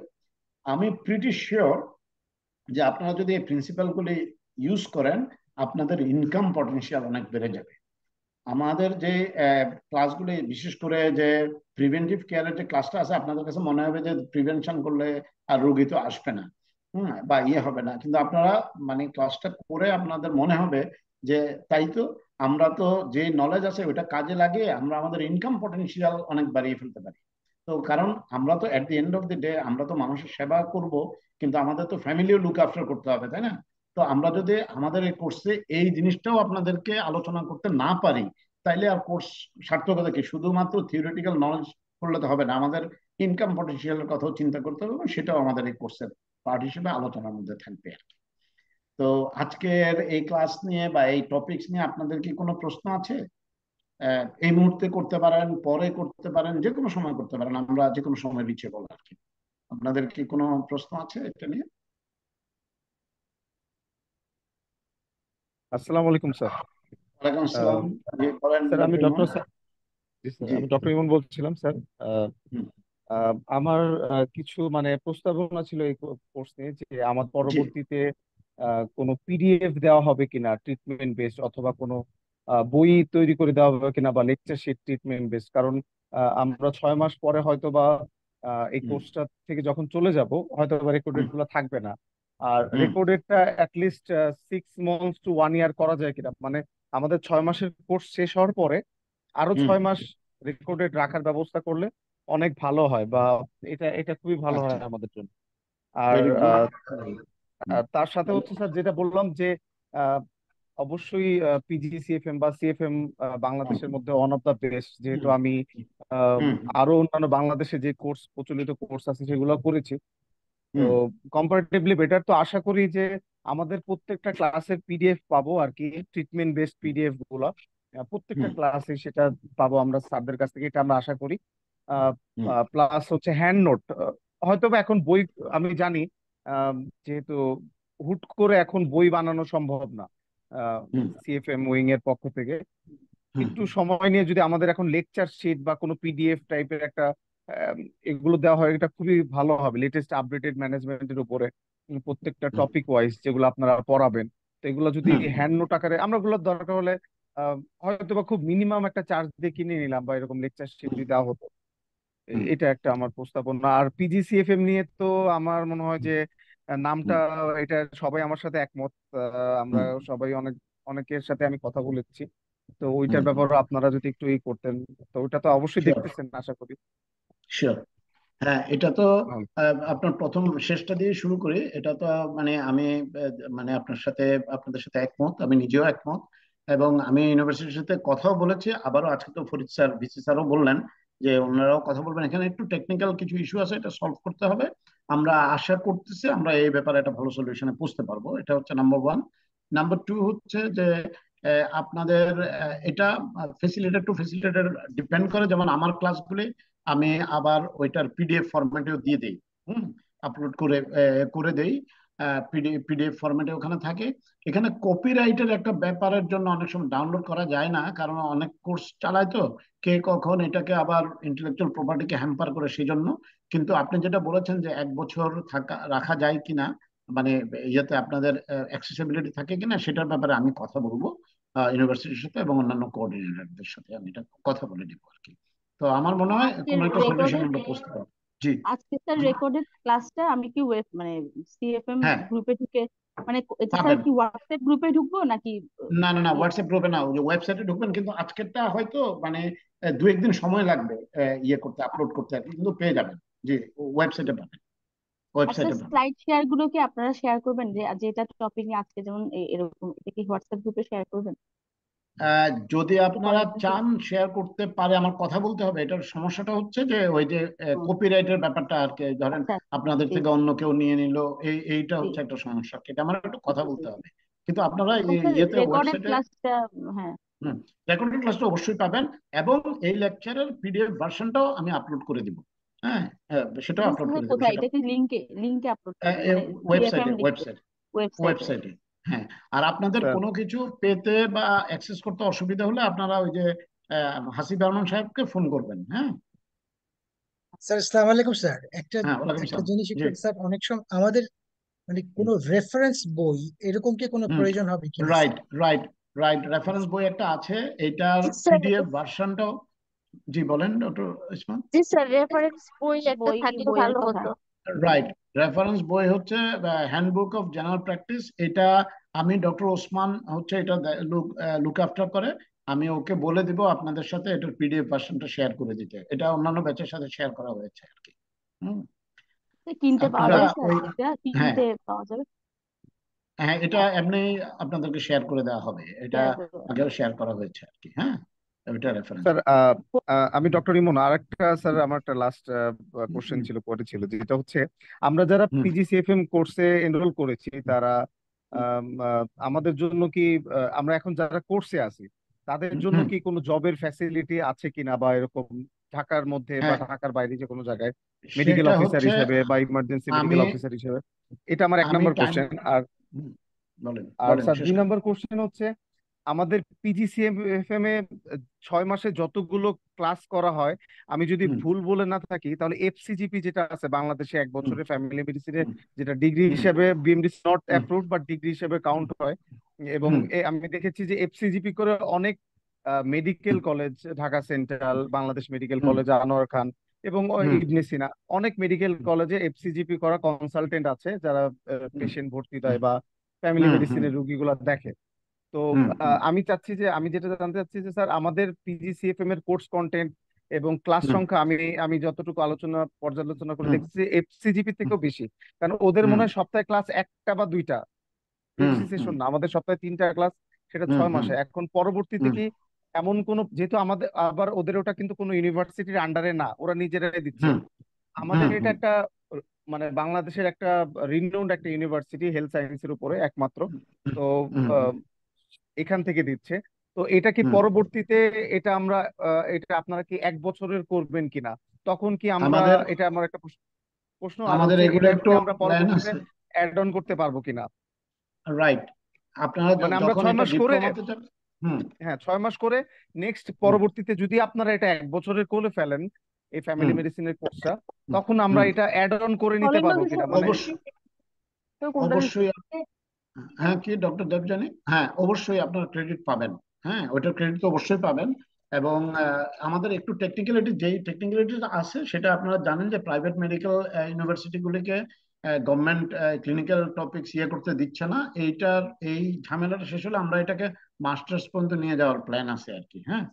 আমি প্রিটি শিওর যে আপনারা যদি এই প্রিন্সিপালগুলি ইউজ করেন, আপনাদের ইনকাম পটেনশিয়াল অনেক বেড়ে যাবে। আমাদের যে ক্লাসগুলি, বিশেষ করে যে প্রিভেন্টিভ কেয়ারের যে ক্লাসটা আছে, আপনাদের কাছে মনে হবে যে প্রিভেনশন করলে আর রোগী তো আসবে না, বা ইয়ে হবে না, কিন্তু আপনারা মানে ক্লাসটা করে আপনাদের মনে হবে যে তাই তো, আমরা তো যে নলেজ আছে ওইটা কাজে লাগিয়ে আমরা আমাদের ইনকাম পটেনশিয়াল অনেক বাড়িয়ে ফেলতে পারি। তো কারণ আমরা তো at the end of the day আমরা তো মানুষের সেবা করব, কিন্তু আমাদের তো ফ্যামিলিও লুক আফটার করতে হবে, তাই না? তো আমরা যদি আমাদের এই কোর্সে এই জিনিসটাও আপনাদেরকে আলোচনা করতে না পারি, তাইলে আর কোর্স সার্থকতা কি? শুধুমাত্র থিওরিটিক্যাল নলেজ করলে তো হবে না, আমাদের ইনকাম পটেনশিয়ালের কথাও চিন্তা করতে হবে, এবং সেটাও আমাদের এই কোর্সের পার্ট হিসেবে আলোচনার মধ্যে থাকবে আর কি। তো আজকের এই ক্লাস নিয়ে বা এই টপিকস নিয়ে আপনাদের কি কোনো প্রশ্ন আছে? এই মুহূর্তে করতে পারেন, পরে করতে পারেন, যে কোনো সময় করতে পারেন, আমরা যে কোনো সময় রিচেবল আর কি। আপনাদের কি কোনো প্রশ্ন আছে এটা নিয়ে? আসসালামু আলাইকুম স্যার। ওয়ালাইকুম আহ, আসসালাম। জি বলেন স্যার আমি ডক্টর ইমন। ডক্টর জি স্যার, জি। আমি ডক্টর ইমন বলছিলাম স্যার। আহ, হুম, আমার কিছু মানে প্রস্তাবনা ছিল এই কোর্স নিয়ে, যে আমার জি। পরবর্তীতে কোনো পিডিএফ দেওয়া হবে কিনা ট্রিটমেন্ট বেসড, অথবা কোনো বই তৈরি করে দেওয়া হবে কিনা, বা লেকচার শিট ট্রিটমেন্ট বেসড। কারণ আমরা 6 মাস পরে হয়তো বা এই হুম, কোর্সটা থেকে যখন চলে যাব, হয়তো বা রেকর্ডেড হুম, গুলো থাকবে না। আর হুম, রেকর্ডেডটা অ্যাটলিস্ট 6 months to 1 year করা যায় কিনা, মানে আমাদের 6 মাসের কোর্স শেষ হওয়ার পরে আরো হুম। 6 মাস রেকর্ডেড রাখার ব্যবস্থা করলে অনেক ভালো হয়, বা এটা এটা খুবই ভালো হয় আচ্ছা, আমাদের জন্য। Are very good. আর তার সাথে হচ্ছে স্যার, যেটা বললাম যে আহ, অবশ্যই পিজিসিএফএম বা সিএফএম বাংলাদেশের মধ্যে ওয়ান অফ দা বেস্ট, যেহেতু আমি আহ, হুম, আরো অন্যান্য বাংলাদেশে যে কোর্স, প্রচলিত কোর্স আছে সেগুলো করেছি। তো হুম, কম্পারেটিভলি বেটার। তো আশা করি যে আমাদের প্রত্যেকটা ক্লাসের পিডিএফ পাবো আর কি, ট্রিটমেন্ট বেসড পিডিএফ গুলা প্রত্যেকটা হুম, ক্লাসে সেটা পাবো আমরা স্যারদের কাছ থেকে, এটা আমরা আশা করি। হুম, প্লাস হচ্ছে হ্যান্ড নোট, হয়তো বা এখন বই, আমি জানি আহ, যেহেতু হুট করে এখন বই বানানো সম্ভব না হুম, সিএফএম উইং এর পক্ষ থেকে, হুম, একটু সময় নিয়ে যদি আমাদের এখন লেকচার শিট বা কোনো পিডিএফ টাইপের একটা এগুলো দেওয়া হয়, এটা খুবই ভালো হবে, লেটেস্ট আপডেটেড ম্যানেজমেন্টের উপরে প্রত্যেকটা হুম, টপিক ওয়াইজ যেগুলো আপনারা পড়াবেন। তো এগুলো যদি হুম, হ্যান্ড নোট আকারে, আমরা ওগুলো দরকার হলে হয়তো বা খুব মিনিমাম একটা চার্জ দিয়ে কিনে নিলাম, বা এরকম লেকচার শিট যদি দেওয়া হতো। হুম, এটা একটা আমার প্রস্তাবনা। আর পিজিসিএফএম নিয়ে তো আমার মনে হয় যে নামটা, হুম, এটা সবাই আমার সাথে একমত। আমরা হুম, সবাই অনেকের সাথে আমি কথা বলেছি। তো ওইটার হুম, ব্যাপারে আপনারা যদি একটু করতেন, তো ওইটা তো অবশ্যই শিওর, দেখতেছেন আশা করি। শিওর। হ্যাঁ, এটা তো হুম, আপনার প্রথম শেষটা দিয়ে শুরু করি। এটা তো মানে আমি মানে আপনাদের সাথে একমত, আমি নিজেও একমত। এবং আমি ইউনিভার্সিটির সাথে কথাও বলেছি, আবারও আজকে তো ফরিদ স্যার, ভিসি স্যারও বললেন যে ওনারাও কথা বলবেন। এখানে একটু টেকনিক্যাল কিছু ইস্যু আছে, এটা সলভ করতে হবে। আমরা আশা করতেছি আমরা এই ব্যাপারে একটা ভালো সলিউশনে পৌঁছতে পারবো। এটা হচ্ছে নাম্বার ওয়ান। নাম্বার টু হচ্ছে যে আপনাদের এটা ফেসিলিটেট টু ফেসিলিটেটর ডিপেন্ড করে। যেমন আমার ক্লাসগুলি আমি আবার ওইটার পিডিএফ ফরম্যাটেও দিয়ে দিই, আপলোড করে করে দেই। পিডিএফ ফরম্যাটে ওখানে থাকে। এখানে কপিরাইটের একটা ব্যাপারের জন্য অনেক সময় ডাউনলোড করা যায় না, কারণ অনেক কোর্স চালায় তো, কে কখন এটাকে আবার ইন্টেলেকচুয়াল প্রপার্টিকে হ্যাম্পার করে, সেই জন্য। কিন্তু আপনি যেটা বলেছেন যে 1 বছর রাখা যায় কিনা, মানে ইয়েতে আপনাদের অ্যাক্সেসিবিলিটি থাকে কিনা, সেটার ব্যাপারে আমি কথা বলবো ইউনিভার্সিটির সাথে এবং অন্যান্য কোঅর্ডিনেটরদের সাথে। আমি এটা কথা বলে দিব আর কি। তো আমার মনে হয় আজকের কোনো একটা সলিউশন রেকর্ডেড আমরা বুঝতে পারবো। জি। আজকে স্যার জি। রেকর্ডেড ক্লাসটা আমি কি ওয়েব মানে সিএফএম হ্যাঁ, গ্রুপে ঢুকে মানে এটা স্যার পাবেন। কি হোয়াটসঅ্যাপ গ্রুপে ঢুকবো নাকি না না না, ইয়ে? হোয়াটসঅ্যাপ গ্রুপে না, ওই যে ওয়েবসাইটে ঢুকবেন। কিন্তু আজকেরটা হয়তো মানে দু একদিন সময় লাগবে ইয়ে করতে, আপলোড করতে আর কি, কিন্তু পেয়ে যাবেন। জি, ওয়েবসাইটে পাবেন, আর স্যার ওয়েবসাইটে পাবেন। স্লাইড শেয়ার গুলো কি আপনারা শেয়ার করবেন যে যেটা টপিক নিয়ে আজকে যেমন এরকম এটা কি হোয়াটসঅ্যাপ গ্রুপে শেয়ার করবেন? যদি একটু আপনারা পরে একটু চান শেয়ার করতে পারে, আমার কথা বলতে হবে। এটার সমস্যাটা হচ্ছে যে ওই যে হুম, কপিরাইটের ব্যাপারটা আর কি, ধরেন আচ্ছা আচ্ছা, আপনাদের জি থেকে অন্য কেউ নিয়ে নিল, এইটা জি হচ্ছে একটা সমস্যা। এটা আমার একটু কথা বুঝেছি। বলতে হবে। কিন্তু আপনারা এবং স্যার ইয়েতে রেকর্ডেড ওয়েবসাইটে ক্লাসটা হ্যাঁ রেকর্ডেড ক্লাসটা অবশ্যই পাবেন, এবং এই লেকচারের পিডিএফ ভার্সনটাও আমি আপলোড করে দিব। হ্যাঁ, সেটাও এটা আপলোড স্যার করে দেবো কোথায় সেটা। এটা কি লিংকে আপলোড করবেন মানে সিএফএম ওয়েবসাইটে লিখে ওয়েবসাইটে? ওয়েবসাইটে হ্যাঁ। আর আপনাদের স্যার কোনো কিছু পেতে বা অ্যাক্সেস করতে অসুবিধা হলে আপনারা ওই যে হাসিব রহমান সাহেবকে ফোন করবেন। হ্যাঁ। স্যার আসসালামু আলাইকুম স্যার। একটা হ্যাঁ, ওয়ালাইকুম একটা সালাম। জিনিস জি। একটু স্যার, অনেক সময় আমাদের মানে কোনো রেফারেন্স বই এরকম কি কোনো হুম। প্রয়োজন হবে কিনা right, sir? Right, right. Reference বই একটা আছে, এইটার জি স্যার। পিডিএফ ভার্সনটাও। জি বলেন ডক্টর ইসমান। জি স্যার, রেফারেন্স বই একটা থাকলে বইয়ের ভালো কথা হতো। রাইট। রেফারেন্স বই হচ্ছে হ্যান্ডবুক অফ জেনারেল প্র্যাকটিস। এটা আমি ডক্টর ওসমান হচ্ছে এটা লুক আফটার করে। আমি ওকে বলে দিব আপনাদের সাথে এটার পিডিএফ ভার্সনটা শেয়ার করে দিতে। এটা অন্যান্য ব্যাচের সাথে শেয়ার করা হয়েছে আর কি। হুম। কিনতে পাওয়া আপনারা যাবে স্যার? ওই এটা হ্যাঁ, কিনতে পাওয়া যাবে? হ্যাঁ, এটা এমনি আপনাদেরকে শেয়ার করে দেওয়া হবে। এটা শেয়ার করবো। আগেও শেয়ার করা হয়েছে আর কি। হ্যাঁ, এটা রেফারেন্স। স্যার আমি ডক্টর ইমন, আর একটা স্যার আমার একটা লাস্ট কোশ্চেন ছিল, পরে ছিল, যেটা হচ্ছে আমরা যারা হুম পিজিসিএফএম কোর্সে এনরোল করেছি তারা আমাদের জন্য কি আমরা এখন যারা কোর্সে আছি তাদের হুম জন্য হুম, কি কোনো জবের ফ্যাসিলিটি আছে কিনা, বা এরকম ঢাকার মধ্যে বা হ্যাঁ, ঢাকার বাইরে যে কোনো জায়গায় মেডিকেল সেটা অফিসার হচ্ছে হিসেবে বা ইমার্জেন্সি আমি মেডিকেল অফিসার হিসেবে? এটা আমার এক আমি নম্বর টাইম কোশ্চেন। আর বলেন আর বলেন, স্যার শেষ 2 নম্বর করেন। কোশ্চেন হচ্ছে আমাদের পিজিসিএফএম এ 6 মাসে যতগুলো ক্লাস করা হয়, আমি যদি হুম ভুল বলে না থাকি তাহলে এফসিজিপি যেটা আছে বাংলাদেশে 1 বছরে হুম ফ্যামিলি মেডিসিনে, হুম যেটা ডিগ্রি হুম হিসেবে BMD not hmm approved but degree হিসেবে কাউন্ট হয়। এবং হুম আমি দেখেছি যে এফসিজিপি করে অনেক medical college, Dhaka central, Bangladesh medical hmm college Anwar Khan এবং হুম ইবনে সিনা, অনেক মেডিকেল কলেজে এফসিজিপি করা কনসালটেন্ট আছে যারা হুম পেশেন্ট ভর্তি হুম দেয় বা ফ্যামিলি হুম হুম মেডিসিনের রুগীগুলা দেখে। তো হুম হুম আমি চাচ্ছি যে, আমি যেটা জানতে চাচ্ছি যে স্যার আমাদের পিজিসিএফএম এর কোর্স কন্টেন্ট এবং ক্লাস হুম সংখ্যা, আমি যতটুকু পর্যালোচনা করে হুম দেখছি এফসিজিপি হুম থেকেও বেশি। কারণ ওদের হুম মনে হয় সপ্তাহে ক্লাস একটা বা দুইটা, হুম এফসি হুম সেশন না, আমাদের সপ্তাহে 3টা ক্লাস, সেটা হুম 6 মাসে। এখন পরবর্তীতে হুম কি এমন কোন, যেহেতু আমাদের আবার ওদের ওটা কিন্তু কোনো ইউনিভার্সিটির আন্ডারে না, ওরা নিজেরাই দিচ্ছে, হুম আমাদের হুম এটা হুম একটা মানে বাংলাদেশের একটা রিনোন্ড একটা ইউনিভার্সিটি হেলথ সায়েন্সের উপরে একমাত্র, তো হুম হুম এখান থেকে দিচ্ছে। তো এটা কি হুম পরবর্তীতে এটা আমরা এটা আপনারা কি 1 বছরের করবেন কিনা, তখন কি আমরা, আমাদের এটা আমার একটা প্রশ্ন। আর আমাদের হচ্ছে এগুলো এটা একটু কি আমরা প্ল্যান পরবর্তীতে আছে। অ্যাড অন করতে পারবো কিনা? রাইট। আপনারা মানে আমরা যখন ছয় এটা মাস করে, ডিপ্লোমাতে যান। হুম হ্যাঁ 6 মাস করে, নেক্সট হুম পরবর্তীতে যদি আপনারা এটা 1 বছরের করে ফেলেন এই ফ্যামিলি হুম মেডিসিনের কোর্সটা, হুম তখন আমরা হুম, এটা অ্যাড অন করে নিতে সলিড পারবো কিনা, মানে? অবশ্যই, অবশ্যই। হ্যাঁ, কি ডক্টর দেবযানী, হ্যাঁ অবশ্যই আপনার ক্রেডিট পাবেন। হ্যাঁ, ওইটার ক্রেডিট তো অবশ্যই পাবেন। এবং আমাদের একটু টেকনিক্যালিটি, যেই টেকনিক্যালিটি আছে সেটা আপনারা জানেন যে প্রাইভেট মেডিকেল ইউনিভার্সিটিগুলিকে গভর্নমেন্ট ক্লিনিক্যাল টপিকস ইয়ে করতে দিচ্ছে না। এই ঝামেলাটা শেষ হলে আমরা এটাকে মাস্টার্স পর্যন্ত নিয়ে যাওয়ার প্ল্যান আছে আর কি। হ্যাঁ,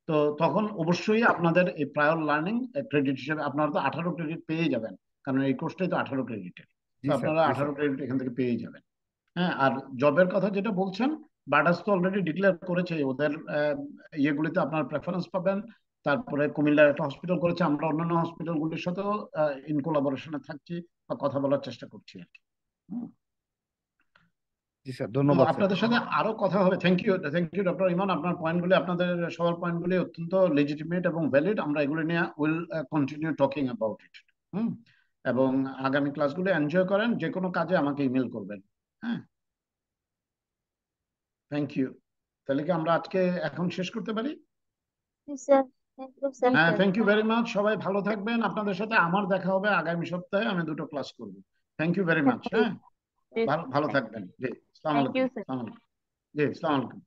তো তখন অবশ্যই আপনাদের এই প্রায়র লার্নিং ক্রেডিট হিসেবে আপনারা তো 18 ক্রেডিট পেয়ে যাবেন, কারণ এই কোর্সটাই তো 18 ক্রেডিটের। তো জি স্যার, আপনারা জি স্যার। 18 ক্রেডিট এখান থেকে পেয়ে যাবেন। হ্যাঁ, আর জবের কথা যেটা বলছেন, বাডাস তো অলরেডি ডিক্লেয়ার করেছে ওদের ইয়েগুলিতে আপনার প্রেফারেন্স পাবেন। তারপরে কুমিল্লার একটা হসপিটাল করেছে, আমরা অন্যান্য হসপিটালগুলির সাথেও ইন কোলাবোরেশনে থাকছি বা কথা বলার চেষ্টা করছি আর কি। হুম। জি স্যার, তো ধন্যবাদ স্যার। আপনাদের সাথে আরো কথা হবে। থ্যাংক ইউ ডক্টর ইমান, আপনার পয়েন্টগুলি, আপনাদের সবার পয়েন্টগুলি অত্যন্ত লেজিটিমেট এবং ভ্যালিড। আমরা এগুলো নিয়ে will continue talking about it. হুম। এবং আগামী ক্লাসগুলো এনজয় করেন, যে কোনো কাজে আমাকে ইমেল করবেন। হ্যাঁ, থ্যাংক ইউ। তাহলে কি আমরা আজকে এখন শেষ করতে পারি? স্যার, থ্যাংক ইউ জি স্যার। হ্যাঁ, sir. Thank you very much. সবাই ভালো থাকবেন। আপনাদের সাথে আমার দেখা হবে আগামী সপ্তাহে, আমি 2টো ক্লাস করব। Thank you very much. জি হ্যাঁ, জি ভালো ভালো থাকবেন। জি, আসসালামু থ্যাংক আলাইকুম। You sir. আসসালামু আলাইকুম। জি, আসসালামু আলাইকুম।